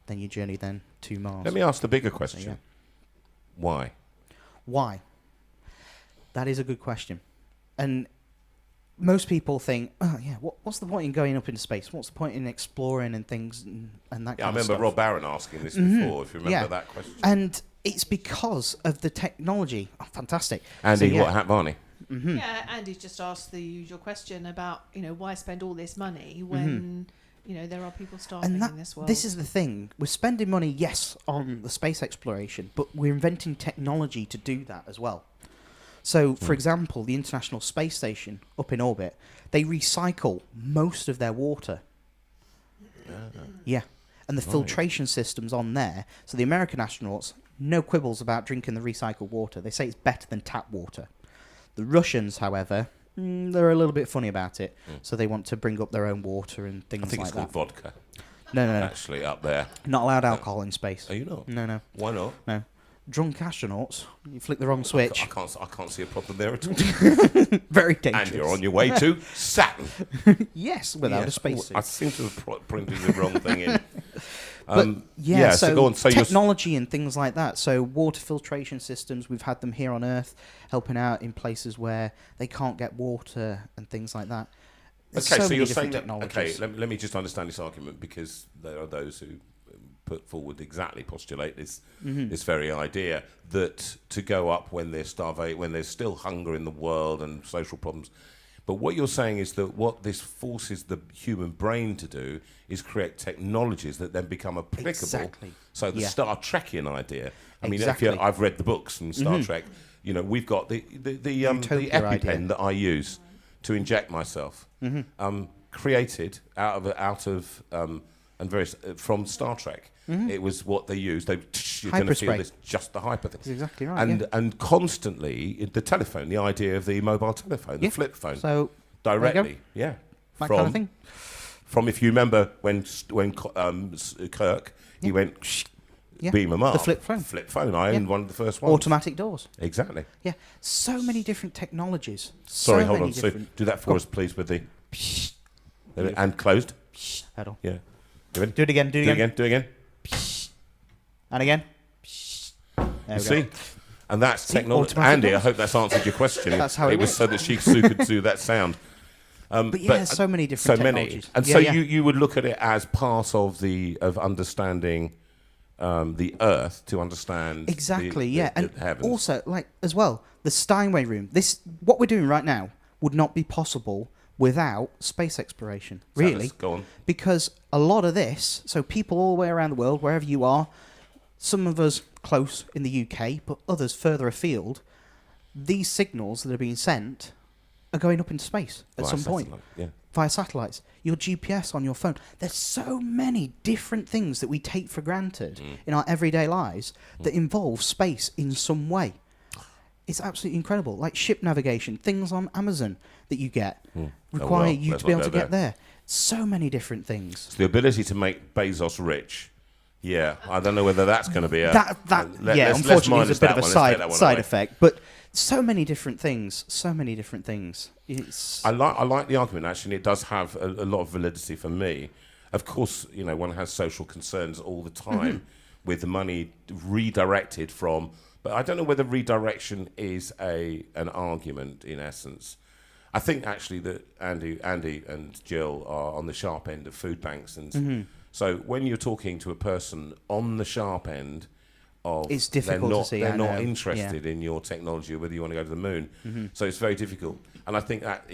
your journey then to Mars. Let me ask the bigger question. So, yeah. Why? Why? That is a good question. And most people think, oh, yeah, what's the point in going up into space? What's the point in exploring and things and that kind of stuff? I remember Rob Barron asking this before, if you remember that question. And it's because of the technology. Oh, fantastic. Andy, So, yeah. what happened, Barney? Mm-hmm. Yeah, Andy's just asked the usual question about, why spend all this money when, there are people starving in this world. This is the thing. We're spending money, yes, on the space exploration, but we're inventing technology to do that as well. So, for example, the International Space Station up in orbit, they recycle most of their water. Yeah. And the filtration systems on there. So the American astronauts, no quibbles about drinking the recycled water. They say it's better than tap water. The Russians, however, they're a little bit funny about it. So they want to bring up their own water and things like that. I think it's called vodka. No. Actually, up there. Not allowed alcohol in space. Are you not? No. Why not? No. Drunk astronauts, you flick the wrong switch. I can't see a problem there at all. Very dangerous. And you're on your way to Saturn. Yes, without a spacesuit. I seem to have printed the wrong thing in. But so go on. So technology and things like that. So water filtration systems, we've had them here on Earth, helping out in places where they can't get water and things like that. There's Okay, so many you're different saying that. Okay, technologies. let me just understand this argument, because there are those who put forward postulate this Mhm. this very idea that to go up when there's when there's still hunger in the world and social problems. But what you're saying is that what this forces the human brain to do is create technologies that then become applicable. Exactly. So the Yeah. Star Trekian idea. I mean, Exactly. I've read the books from Star Mhm. Trek. You know, we've got the Utopia EpiPen idea. that I use to inject myself, Mhm. created from Star Trek. Mhm. It was what they used. You're going to feel Hyperspray. this, just the hyper thing. That's exactly right. And yeah. and constantly the telephone, the idea of the mobile telephone, the Yeah. flip phone, So, there you go. directly, yeah, That kind of thing. From if you remember when Kirk, he went Yeah. beam them up. The flip phone. Flip phone. I owned Yeah. one of the first ones. Automatic doors. Exactly. Yeah. So many different technologies. Sorry, so hold many on. So different- do that for Go us, please, with the and closed. Hold on. Yeah. Do it again. Do it again. Do it again. And again. There You we see? go. And that's See, technology. automatic Andy, I doors. hope that's answered your question. That's how it it was works. so that Sue could do that sound. But yeah, so many different technologies. And Yeah, so yeah. you would look at it as part of understanding the Earth to understand Exactly, the yeah. And heavens. also, like, as well, the Steinway room. What we're doing right now would not be possible without space exploration, Tell really. us, go on. Because a lot of this, so people all the way around the world, wherever you are, some of us close in the UK, but others further afield, these signals that are being sent are going up into space at Via some point. satellite, yeah. Via satellites. Your GPS on your phone. There's so many different things that we take for granted in our everyday lives that involve space in some way. It's absolutely incredible. Like ship navigation, things on Amazon that you get require you let's to be not able to go get there. So many different things. So the ability to make Bezos rich. Yeah, I don't know whether that's going to be a Unfortunately, it's a bit of a side away. effect. But so many different things. So many different things. It's I like the argument actually. It does have a lot of validity for me. Of course, you know, one has social concerns all the time with the money redirected from. But I don't know whether redirection is an argument in essence. I think actually that Andy and Jill are on the sharp end of food banks, and so when you're talking to a person on the sharp end of, it's difficult to see. They're not interested in your technology or whether you want to go to the moon. So it's very difficult, and I think that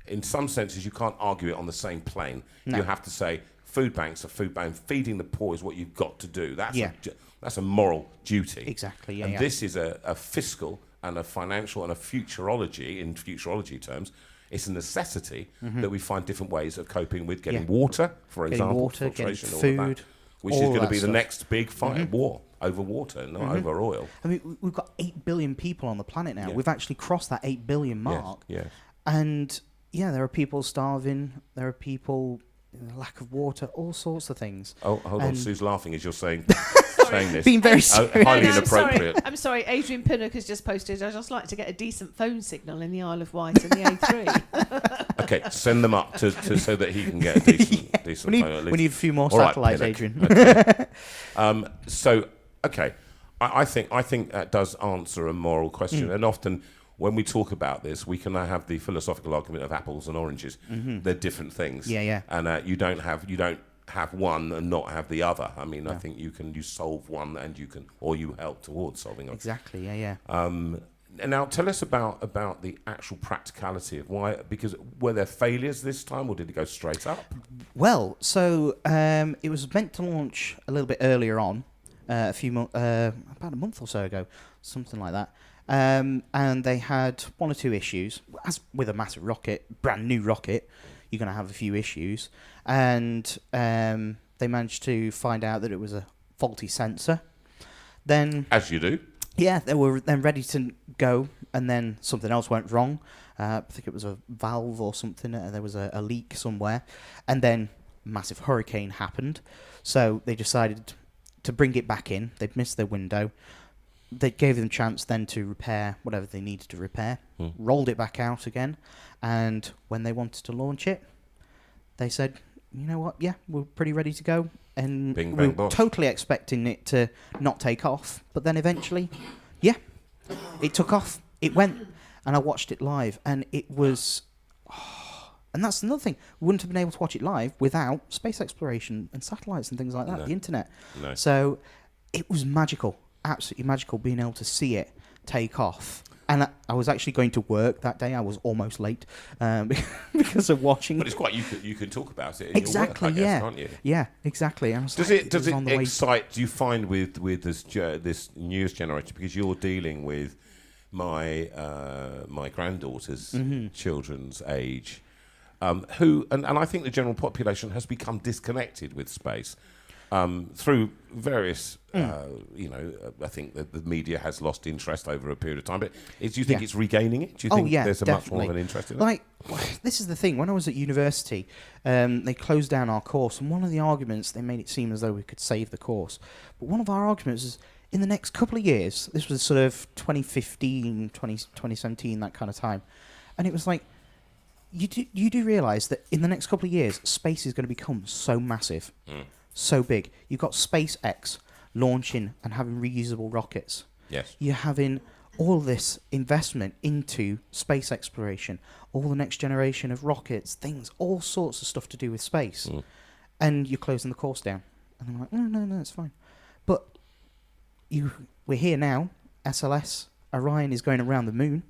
in some senses you can't argue it on the same plane. No. You have to say food banks are food banks. Feeding the poor is what you've got to do. That's a moral duty. Exactly. Yeah. And yeah. this is a fiscal and a financial and a futurology, in futurology terms, it's a necessity that we find different ways of coping with getting water, for example, getting filtration, food, all of that, which is all going to that be the stuff. next big fight, war over water, not over oil. I mean, we've got 8 billion people on the planet now. Yeah. We've actually crossed that 8 billion mark. Yes. And yeah, there are people starving. There are people lack of water. All sorts of things. Oh, hold on, And- Sue's laughing as you're saying this. Being very highly I'm inappropriate. sorry. I'm sorry. Adrian Pinnock has just posted. I'd just like to get a decent phone signal in the Isle of Wight and the A3. Okay, send them up to so that he can get a decent We need- phone at least. we need a few more All right, satellites, Pinnock. Adrian. Okay. I think that does answer a moral question, and often when we talk about this, we can have the philosophical argument of apples and oranges. They're different things. Yeah. And you don't have one and not have the other. I mean, I think you solve one and you help towards solving it. Exactly. Yeah. And now tell us about the actual practicality of why. Because were there failures this time, or did it go straight up? Well, so it was meant to launch a little bit earlier on, about a month or so ago, something like that. And they had one or two issues. As with a massive rocket, brand new rocket, you're going to have a few issues. And they managed to find out that it was a faulty sensor. Then, as you do. Yeah, they were then ready to go, and then something else went wrong. I think it was a valve or something. There was a leak somewhere. And then a massive hurricane happened. So they decided to bring it back in. They'd missed their window. They gave them a chance then to repair whatever they needed to repair, rolled it back out again, and when they wanted to launch it, they said, you know what, yeah, we're pretty ready to go. And Bing, we bang, were bosh. totally expecting it to not take off, but then eventually, yeah, it took off. It went, and I watched it live, and it was And that's another thing. We wouldn't have been able to watch it live without space exploration and satellites and things like that, the internet. No. So it was magical, absolutely magical, being able to see it take off. And I was actually going to work that day. I was almost late because of watching. But it's quite you can talk about it in exactly, your work, I guess, can't you? Yeah, exactly. And Does it excite? Do you find with this newest generation, because you're dealing with my granddaughter's children's age, who and I think the general population has become disconnected with space. Through various, I think that the media has lost interest over a period of time. But do you think it's regaining it? Do you think there's definitely. much more of an interest in it? Like, this is the thing. When I was at university, they closed down our course, and one of the arguments, they made it seem as though we could save the course. But one of our arguments is, in the next couple of years, this was sort of 2015, 2017, that kind of time, and it was like, you do realise that in the next couple of years, space is going to become so massive. So big. You've got SpaceX launching and having reusable rockets. Yes. You're having all this investment into space exploration, all the next generation of rockets, things, all sorts of stuff to do with space. And you're closing the course down. And I'm like, no, it's fine. But we're here now. SLS, Orion is going around the moon.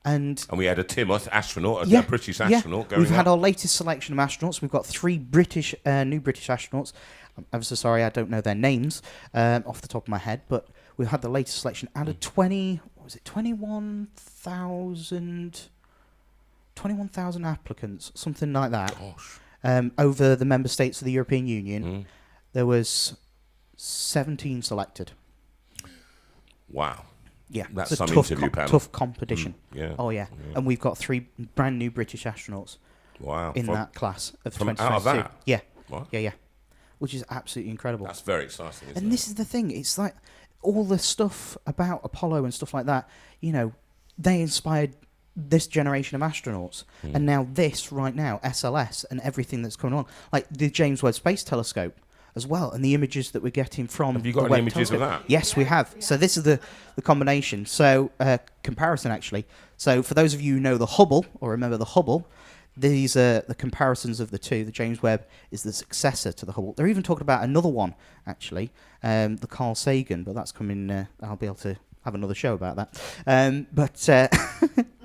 And we had a Timoth astronaut, a British astronaut going We've had our latest selection of astronauts. We've got 3 new British astronauts. I'm ever so sorry, I don't know their names off the top of my head, but we've had the latest selection out of 21,000 applicants, something like that. Over the member states of the European Union. There was 17 selected. Wow. Yeah, that's it's a some interview panel. Tough competition. Yeah. Oh yeah. And we've got 3 brand new British astronauts. Wow. In that class of from 2022. out of that? Yeah. Wow. Yeah. Which is absolutely incredible. That's very exciting, isn't it? And this is the thing. It's like all the stuff about Apollo and stuff like that. They inspired this generation of astronauts, and now this right now, SLS and everything that's going on, like the James Webb Space Telescope as well, and the images that we're getting from. Have you got the any Webb images telescope. of that? Yes, we have. So this is the combination. So comparison actually. So for those of you who know the Hubble or remember the Hubble, these are the comparisons of the two. The James Webb is the successor to the Hubble. They're even talking about another one actually, the Carl Sagan, but that's coming. I'll be able to have another show about that. But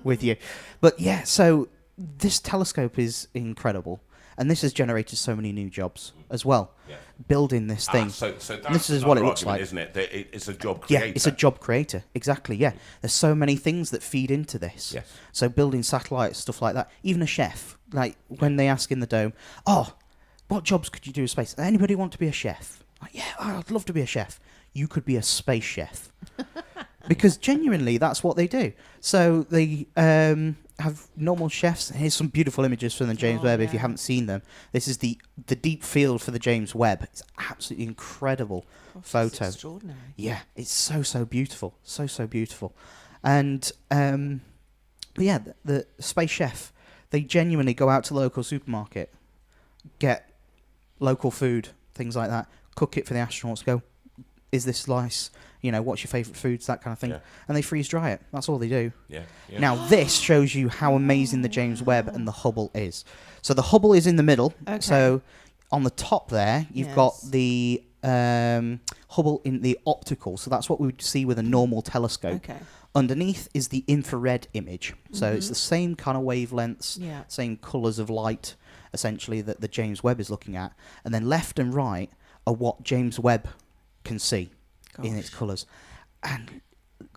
with you, but yeah. So this telescope is incredible. And this has generated so many new jobs as well. Yeah. Building this thing. So that's this is what it looks argument, like, isn't it? It's a job creator. Yeah, it's a job creator. Exactly. Yeah. There's so many things that feed into this. Yes. So building satellites, stuff like that. Even a chef. Like when they ask in the dome, what jobs could you do in space? Anybody want to be a chef? Like, yeah, I'd love to be a chef. You could be a space chef. Because genuinely, that's what they do. So they have normal chefs. Here's some beautiful images from the James Webb if you haven't seen them. This is the deep field for the James Webb. It's absolutely incredible photo. It's extraordinary. Yeah, it's so beautiful. So beautiful. And but yeah, the space chef, they genuinely go out to the local supermarket, get local food, things like that, cook it for the astronauts, go, is this nice? What's your favourite foods, that kind of thing. Yeah. And they freeze dry it. That's all they do. Yeah. Now, this shows you how amazing the James Webb and the Hubble is. So the Hubble is in the middle. Okay. So on the top there, you've got the Hubble in the optical. So that's what we would see with a normal telescope. Okay. Underneath is the infrared image. So it's the same kind of wavelengths, same colours of light, essentially, that the James Webb is looking at. And then left and right are what James Webb can see. In its colours, and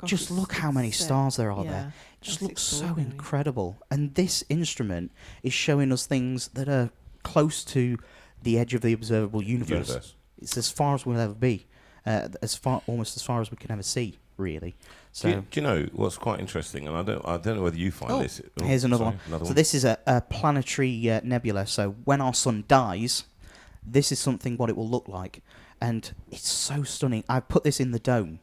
just look how many stars there are there. It just looks so incredible. And this instrument is showing us things that are close to the edge of the observable universe. It's as far as we'll ever be, almost as far as we can ever see, really. So do you know what's quite interesting? And I don't know whether you find this. Here's another one. So this is a planetary nebula. So when our sun dies, this is what it will look like. And it's so stunning. I've put this in the dome,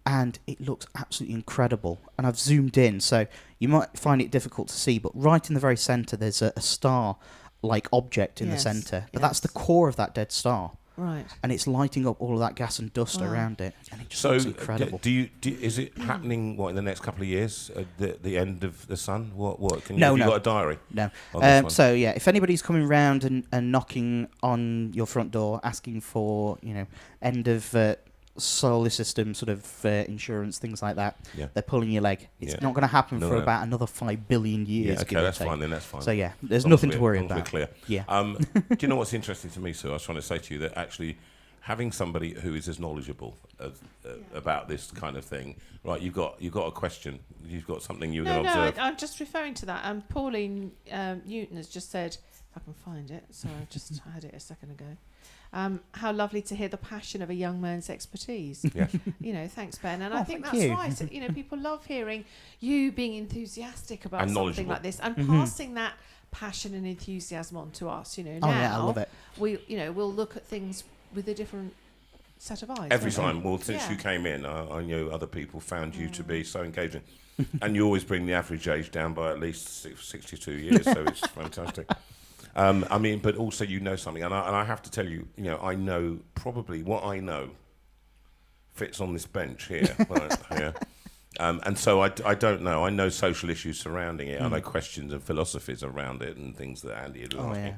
and it looks absolutely incredible. And I've zoomed in, so you might find it difficult to see, but right in the very centre, there's a star-like object in the centre. But that's the core of that dead star. Right. And it's lighting up all of that gas and dust Wow. around it, and it just So, looks incredible. is it happening in the next couple of years? The end of the sun? What? Have No. you got a diary? No. on this one? So yeah, if anybody's coming round and knocking on your front door asking for end of solar system sort of insurance, things like that, they're pulling your leg. It's not going to happen for about another 5 billion years. Yeah, okay, that's fine then. That's fine. So yeah, there's As long as nothing to worry as long as about. we're clear. Yeah. Do you know what's interesting to me, Sue? I was trying to say to you that actually having somebody who is as knowledgeable about this kind of thing, right? You've got a question. You've got something you're going to observe. I'm just referring to that. Pauline Newton has just said, if I can find it. Sorry, I just had it a second ago. How lovely to hear the passion of a young man's expertise. Yeah. Thanks, Ben. And I think thank that's you. right. People love hearing you being enthusiastic about And something knowledgeable. like this and passing that passion and enthusiasm on to us. Now I love it. we'll look at things with a different set of eyes. Every won't we? time. Well, since you came in, I know other people found you to be so engaging. And you always bring the average age down by at least 62 years, so it's fantastic. But also you know something, and I have to tell you, I know probably what I know fits on this bench here, right here. And so I don't know. I know social issues surrounding it. I know questions and philosophies around it and things that Andy had asked me.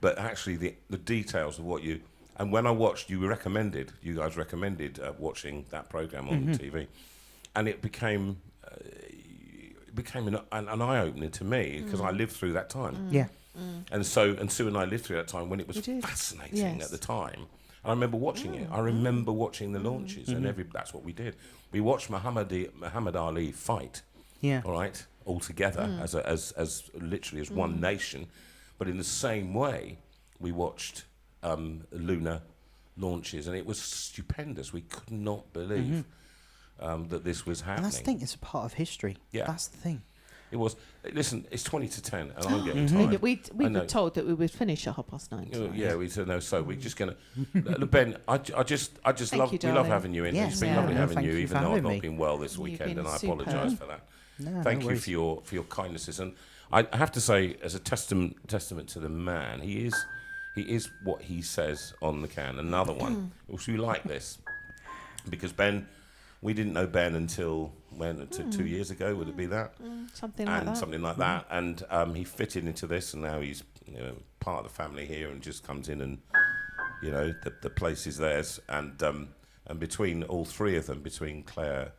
But actually, the details of what you... And when I watched, you guys recommended watching that programme on TV. And it became an eye-opener to me, because I lived through that time. Yeah. And Sue and I lived through that time when it was fascinating at the time. And I remember watching it. I remember watching the launches, and that's what we did. We watched Muhammad Ali fight. Yeah. All right, all together as literally as one nation, but in the same way, we watched lunar launches, and it was stupendous. We could not believe that this was happening. And that's the thing; it's a part of history. Yeah, that's the thing. It was. Listen, it's 20 to 10, and I'm getting tired. We were told that we would finish at 9:30. Oh, yeah, we said no. So we're just gonna. Look, Ben, I just love. you, we love darling. having you in. Yes, it's been yeah, lovely no, having thank you, you even for though I've having not me. been well this You've weekend, been and I superb. apologise for that. No, Thank no you worries. for your kindnesses, and I have to say, as a testament to the man, he is what he says on the can. Another one. Also, we like this because Ben. We didn't know Ben until 2 years ago. Would it be that? Something like that. And he fitted into this, and now he's part of the family here, and just comes in, and the place is theirs. And between all three of them, between Claire,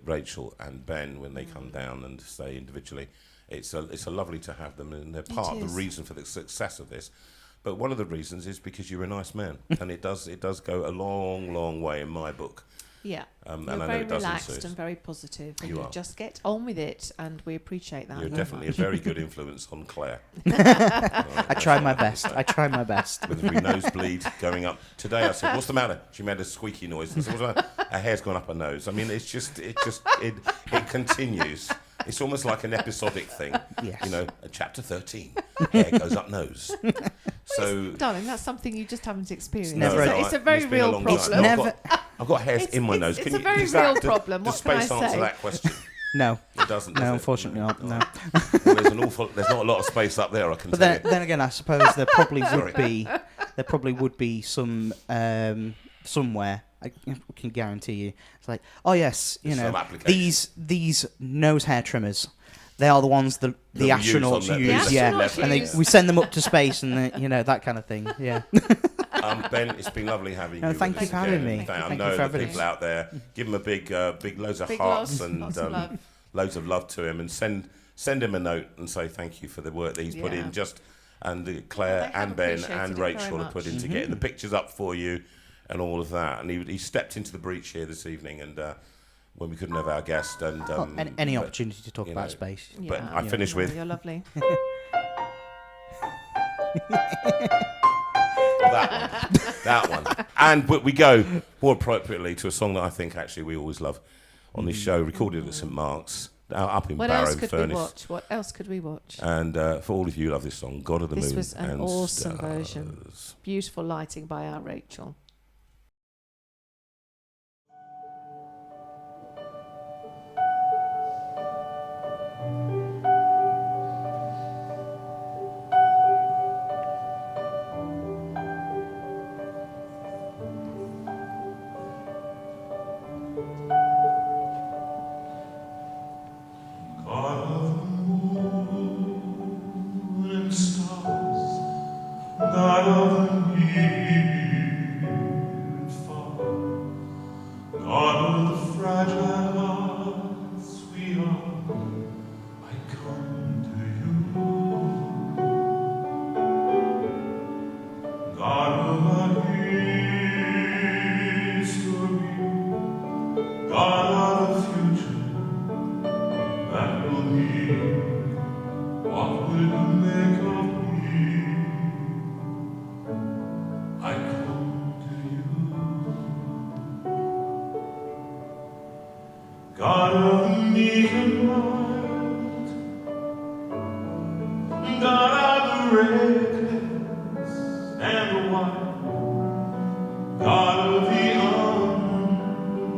Rachel, and Ben, when they come down and stay individually, it's a lovely to have them, and they're part of the reason for the success of this. But one of the reasons is because you're a nice man, and it does go a long, long way in my book. Yeah, and you're I know very it does relaxed and very positive, and You you are. just get on with it, and we appreciate that. You're very definitely much. a very good influence on Claire. I try my best. I try my best. With every nosebleed going up. Today I said, "What's the matter?" She made a squeaky noise. I said, "What's the matter?" Her hair's gone up her nose. I mean, it continues. It's almost like an episodic thing. Yes. Chapter 13, hair goes up nose. So, darling, that's something you just haven't experienced. Never. It's a very it's been a real long problem. time. I've got hairs in my nose. It's Can a very does that- real does- problem. Does What can I space answer say? that question? No, it doesn't. Does no, it? unfortunately not. No. Well, there's not a lot of space up there. I can But tell you. then again, I suppose there probably Sorry. would be some somewhere. I can guarantee you. It's like, oh yes, There's some application. these nose hair trimmers. They are the ones the we use on astronauts the- use, the yeah, astronauts and use. we send them up to space, and that kind of thing, yeah. Ben, it's been lovely having No, you. thank with you us for having again. me. I Thank you know for the having people us. out there. Give him a big loads of Big hearts loves, and lots of love. loads of love to him, and send him a note and say thank you for the work that he's put in. Claire They have and Ben appreciated and it very Rachel have put into getting the pictures up for you and all of that. And he stepped into the breach here this evening, and when we couldn't have our guest, and any opportunity to talk about space. But I finish with You're lovely. that one. But we go more appropriately to a song that I think actually we always love on this show, recorded at St Mark's, up in What Barrow else could Furnace. we watch? What else could we watch? And for all of you who love this song, God of the This Moon. was an and awesome Stars. version. Beautiful lighting by our Rachel. of the near and far, God of the fragile hearts we are, I come to you. God of our history, God of the future that will be, what will you make of me? I come to you. God of the meek and mild, God of the reckless and the wild, God of the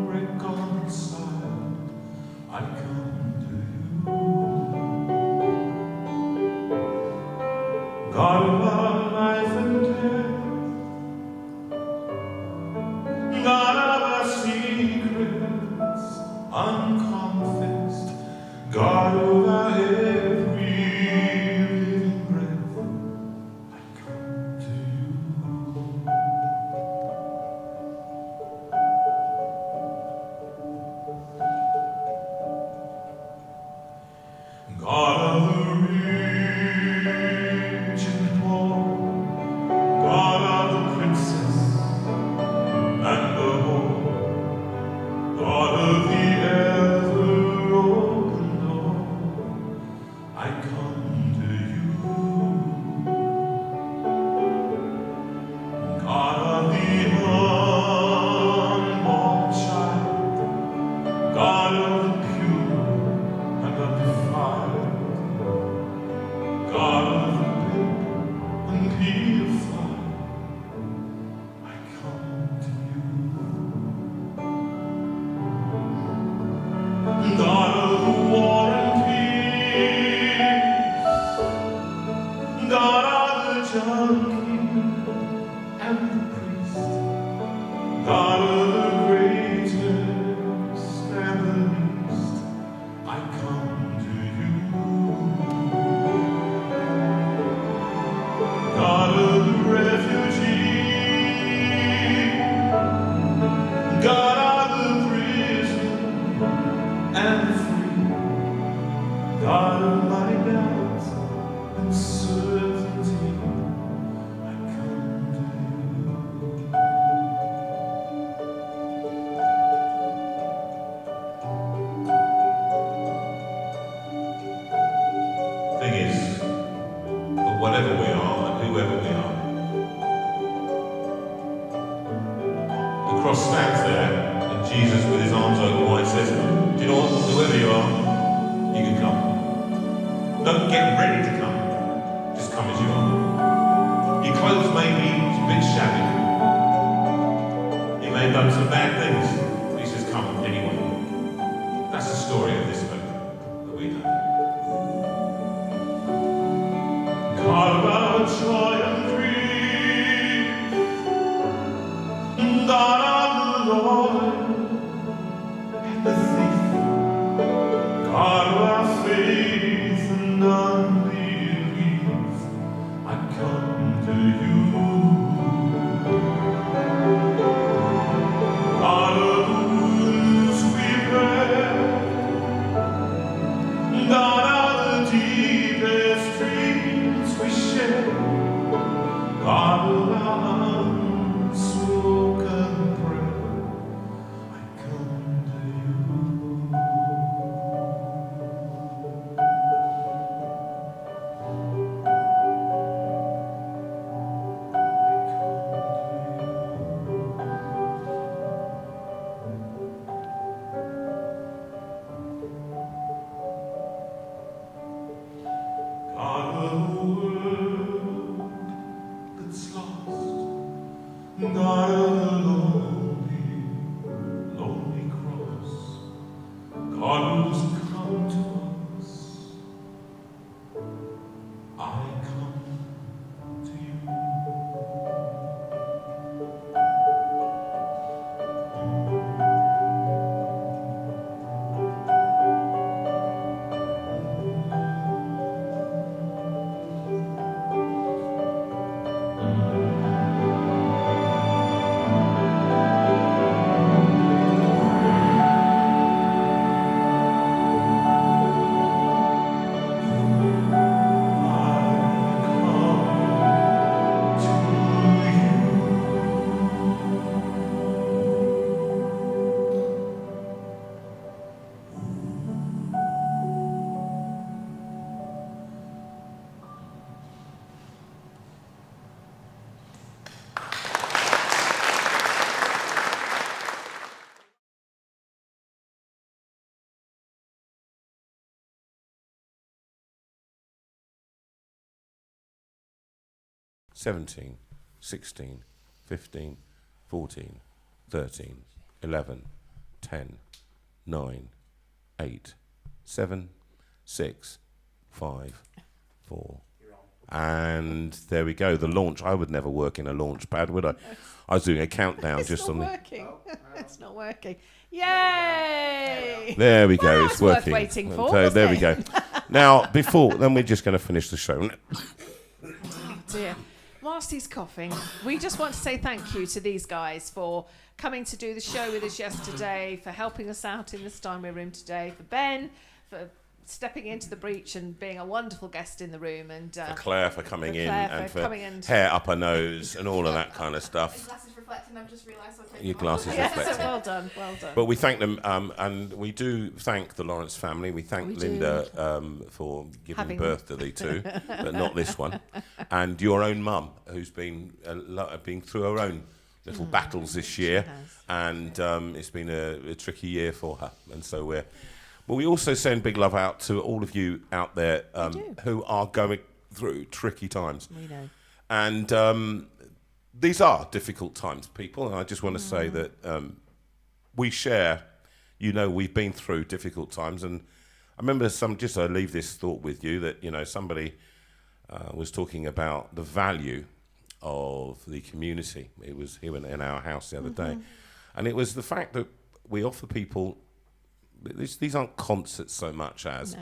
unreconciled, I come to you. God of our life and death, God of our secrets unconfessed, God of our every living breath, I come to you. God of the rich and poor, God of the princess and the whore, God of the ever open door, I come to you. God of the unborn child, God of the pure and undefiled, God of the pimp and pedophile, I come to you. God of the war and peace, God of the junkie and the priest, God of the greatest and the least, I come to you. God of the refugee, God of the prison and the free, God of my doubts and certainty, I come to you. Thing is, that whatever we are and whoever we are, the cross stands there, and Jesus with his arms open wide says, do you know what, whoever you are, you can come. Don't get ready to come, just come as you are. Your clothes may be a bit shabby, you may have done some bad things, but he says come anyway. That's the story of this book that we know. God of our joy and grief, God of the Lord and the thief, God of our faith and unbelief, I come to you. God of the wounds we bear, God of the deepest dreams we share, God of our unspoken prayer, I come to you. God of the world that's lost, God of the lonely, lonely cross, God who's come to us, I come to you. 17, 16, 15, 14, 13, 11, 10, 9, 8, 7, 6, 5, 4. And there we go, the launch. I would never work in a launch pad, would I? I was doing a countdown It's just not on the... working. It's not working. Yay! There we go, Well, it's that's worth working. waiting for, So wasn't there we it? go. Now, then we're just going to finish the show. Oh dear. Whilst he's coughing, we just want to say thank you to these guys for coming to do the show with us yesterday, for helping us out in the Steinway room today, for Ben, for stepping into the breach and being a wonderful guest in the room, and For Claire for coming in, Claire and for for coming and- hair up her nose and all of that kind of stuff. Glasses reflecting, I've just realised I've taken Your them off. glasses Yes, reflecting. well done, well done. But we thank them, and we do thank the Lawrence family. We thank We do. Linda for giving Having birth to the two, but not this one. And your own mum, who's been through her own little battles this year, and it's been a tricky year for her. And so But we also send big love out to all of you out there who are going through tricky times. We know. And these are difficult times, people. And I just want to say that we share, we've been through difficult times. And I remember I leave this thought with you that, somebody was talking about the value of the community. It was here in our house the other day. And it was the fact that we offer people... These aren't concerts so much as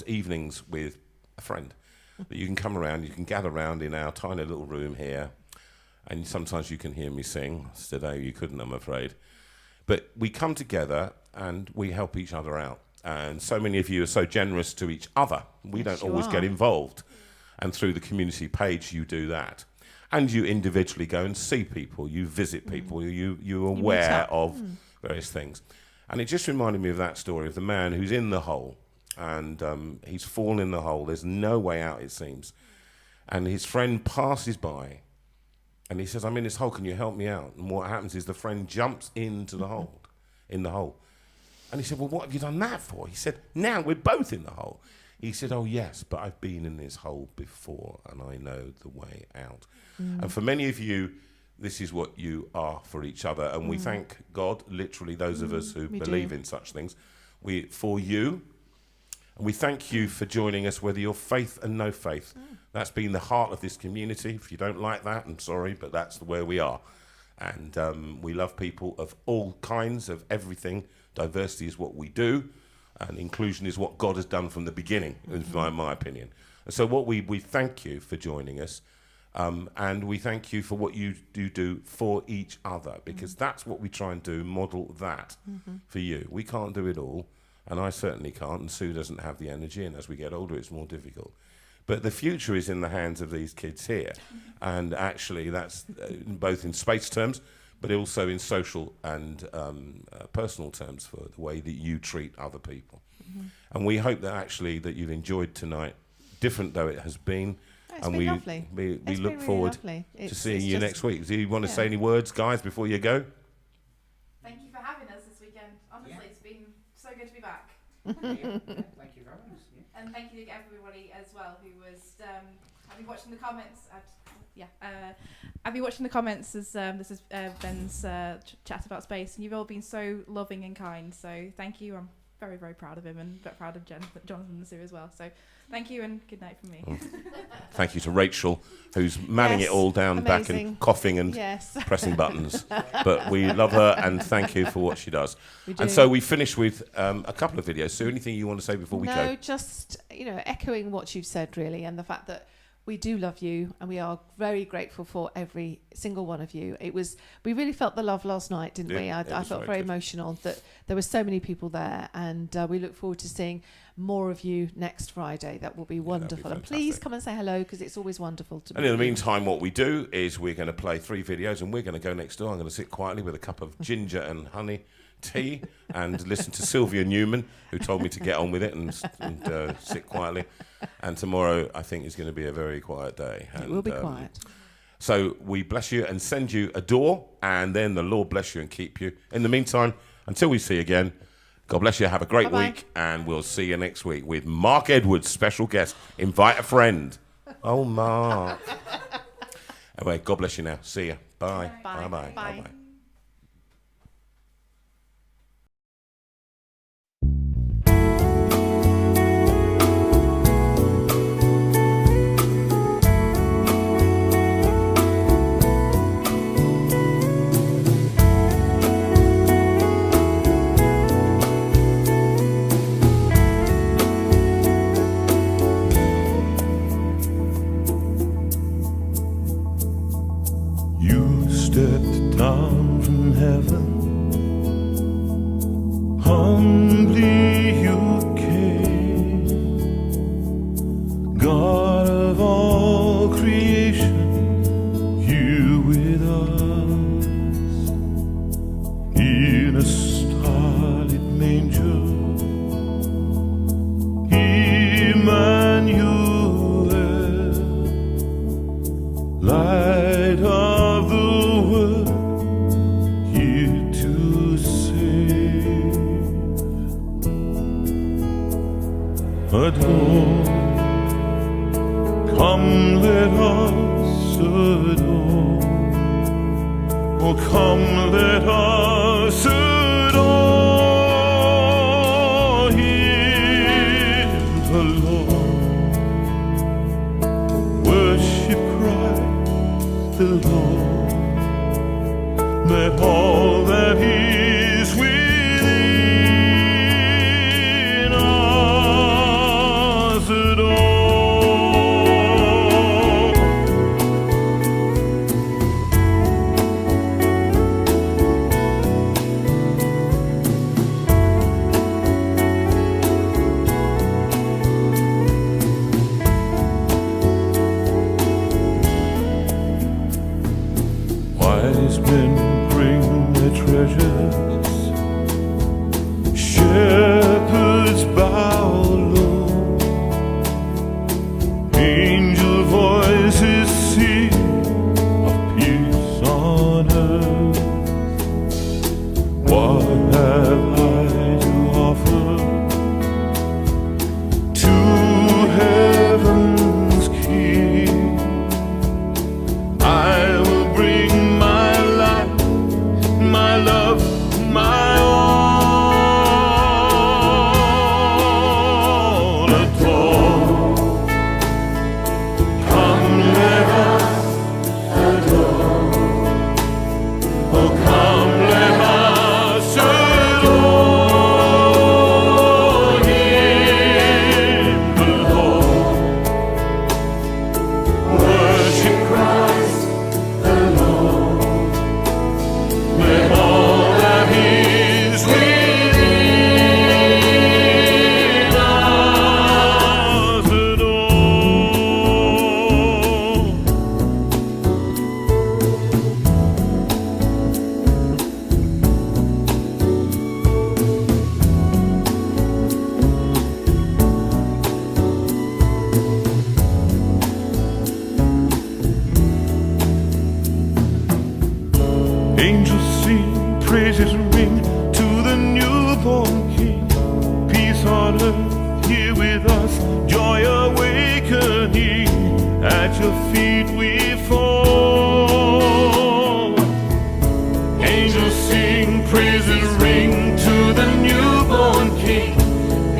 evenings with a friend. That you can come around, you can gather around in our tiny little room here, and sometimes you can hear me sing. Today you couldn't, I'm afraid. But we come together and we help each other out. And so many of you are so generous to each other. We don't always get involved. And through the community page, you do that. And you individually go and see people, you visit people, you're aware of various things. And it just reminded me of that story of the man who's in the hole, and he's fallen in the hole. There's no way out, it seems. And his friend passes by, and he says, "I'm in this hole, can you help me out?" And what happens is the friend jumps into the hole, And he said, "Well, what have you done that for?" He said, "Now we're both in the hole." He said, "Oh, yes, but I've been in this hole before, and I know the way out." And for many of you, this is what you are for each other, and we thank God, literally those of us who believe in such things, for you, and we thank you for joining us, whether you're faith and no faith. That's been the heart of this community. If you don't like that, I'm sorry, but that's where we are. And we love people of all kinds, of everything. Diversity is what we do, and inclusion is what God has done from the beginning, in my opinion. And so we thank you for joining us. And we thank you for what you do for each other, because that's what we try and do, model that for you. We can't do it all, and I certainly can't, and Sue doesn't have the energy, and as we get older, it's more difficult. But the future is in the hands of these kids here, and actually that's both in space terms, but also in social and personal terms for the way that you treat other people. And we hope that actually that you've enjoyed tonight, different though it has been. It's been lovely. We It's look been forward really lovely. to seeing you just- next week. Do you want to say any words, guys, before you go? Thank you for having us this weekend. Honestly, it's been so good to be back. Thank you very much. And thank you to everybody as well who was. I've been watching the comments. I've been watching the comments as this is Ben's chat about space, and you've all been so loving and kind. So thank you. I'm very, very proud of him, and proud of Jonathan and Sue as well. So thank you, and good night from me. Thank you to Rachel, who's manning it all down back amazing. and coughing and pressing buttons. But we love her, and thank you for what she does. And so we finish with a couple of videos. So anything you want to say before we go? No, just echoing what you've said, really, and the fact that we do love you, and we are very grateful for every single one of you. We really felt the love last night, didn't we? I felt very emotional that there were so many people there, and we look forward to seeing more of you next Friday. That will be wonderful. And please come and say hello, because it's always wonderful to meet you. And in the meantime, what we do is we're going to play 3 videos, and we're going to go next door. I'm going to sit quietly with a cup of ginger and honey tea and listen to Sylvia Newman, who told me to get on with it and sit quietly. And tomorrow, I think, is going to be a very quiet day. And, it will be quiet. So we bless you and send you a door, and then the Lord bless you and keep you. In the meantime, until we see you again, God bless you. Have a great week, and we'll see you next week with Mark Edwards, special guest. Invite a friend. Oh, Mark. Anyway, God bless you now. See ya. Bye. Bye. Bye-bye. Bye. Bye-bye. You stepped down from heaven, humbly you came, God of all creation, here with us, in a starlit manger, Emmanuel, light of the world, here to save. Adore, come let us adore. Oh, come let us adore Him, the Lord. Worship Christ the Lord. Let all that is within us adore. Wise men bring their treasures, shepherds bow low, angel voices sing of peace on earth. What have I to offer to heaven's King? I will bring my life, my love, my all. Adore, come let us adore. Oh, come let us adore Him, the Lord. Worship Christ the Lord. Let all that is within us adore. Angels sing, praises ring to the newborn King. Peace on earth, here with us, joy awakening. At your feet we fall. Angels sing, praises ring to the newborn King.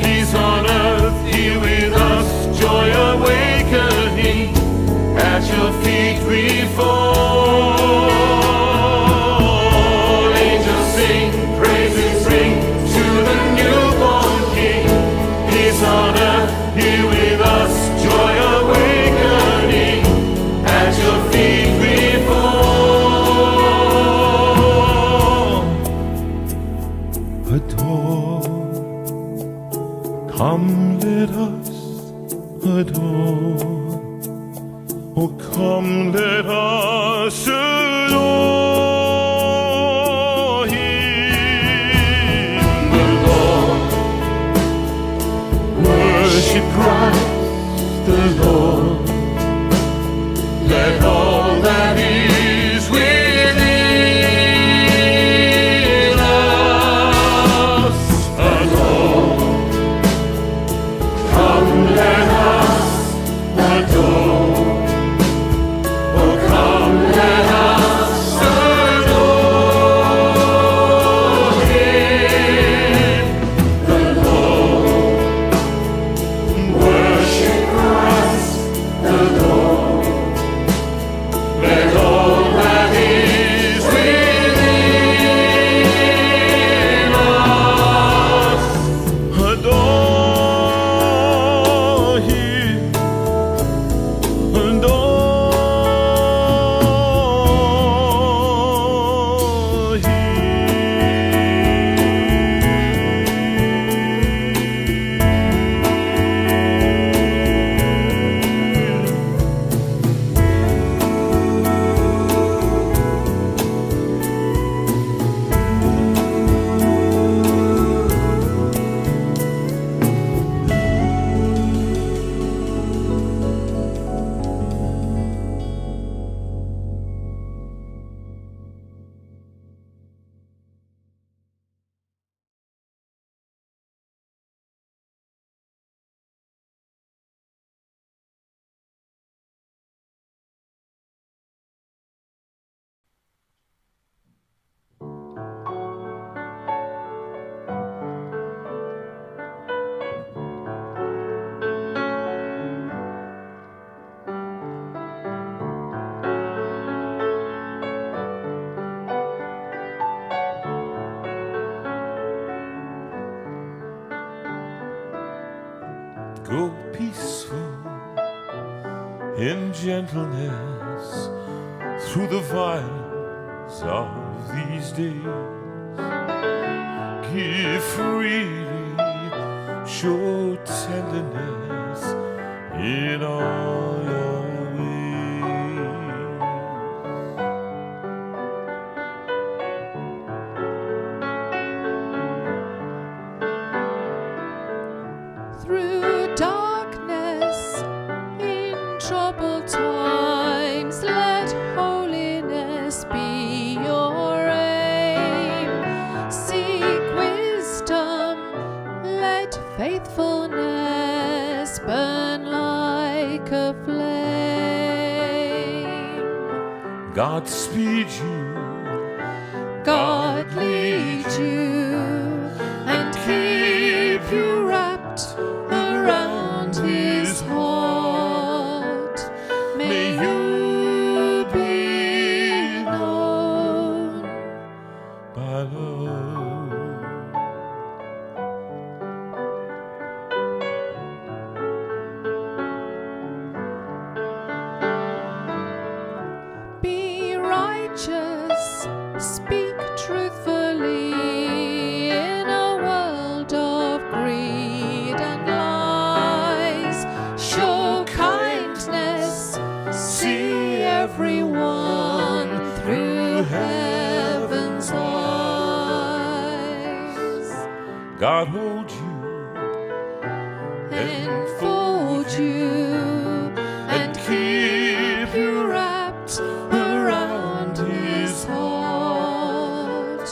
Peace on earth, here with us, joy awakening. At your feet we fall. Angels sing, praises ring to the newborn King. Peace on earth, here with us, joy awakening. At your feet we fall. Adore, come let us adore. Oh, come let us adore Him, the Lord. Worship Christ the Lord. Let all that is within us adore. Come let us adore. Oh, come Go peaceful in gentleness through the violence of these days. Give freely, show tenderness in all your Through darkness, in troubled times, let holiness be your aim. Seek wisdom, let faithfulness burn like a flame. God speed you, God lead you, and keep you wrapped around his heart. May you be known by love. Be righteous, speak truthfully in a world of greed and lies. Show kindness, see everyone through heaven's eyes. God hold you, Enfold you, and keep you wrapped around his heart.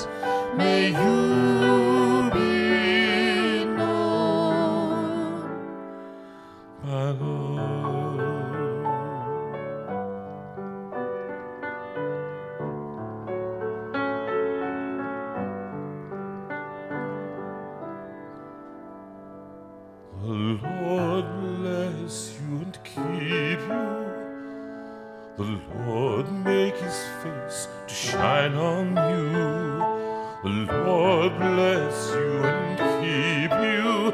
May you be known by love. The Lord bless you and keep you. The Lord make his face to shine on you. The Lord bless you and keep you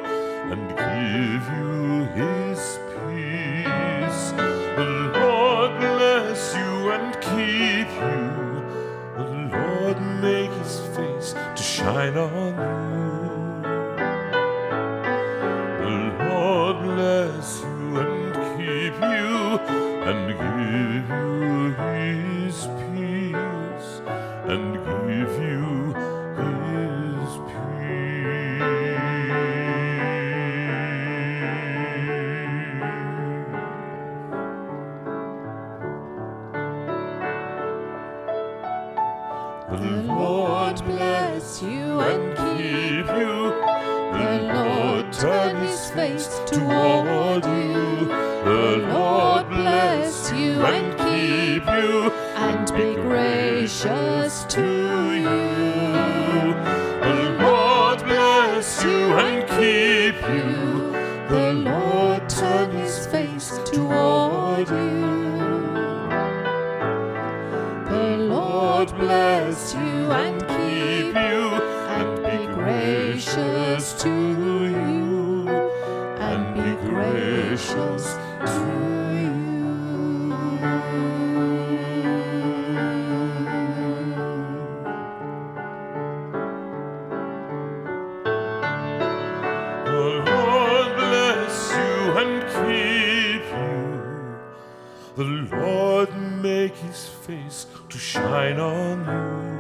and give you his peace. The Lord bless you and keep you. The Lord make his face to shine on you. The Lord bless you and keep you and give you his peace and give you his peace. The Lord bless you and keep you. The Lord turn his face toward you. The Lord bless you and keep you, and be gracious to you. The Lord bless you and keep you. The Lord turn his face toward you. The Lord bless you and keep you, and be gracious to you, and be gracious to you. The Lord bless you and keep you. The Lord make his face to shine on you.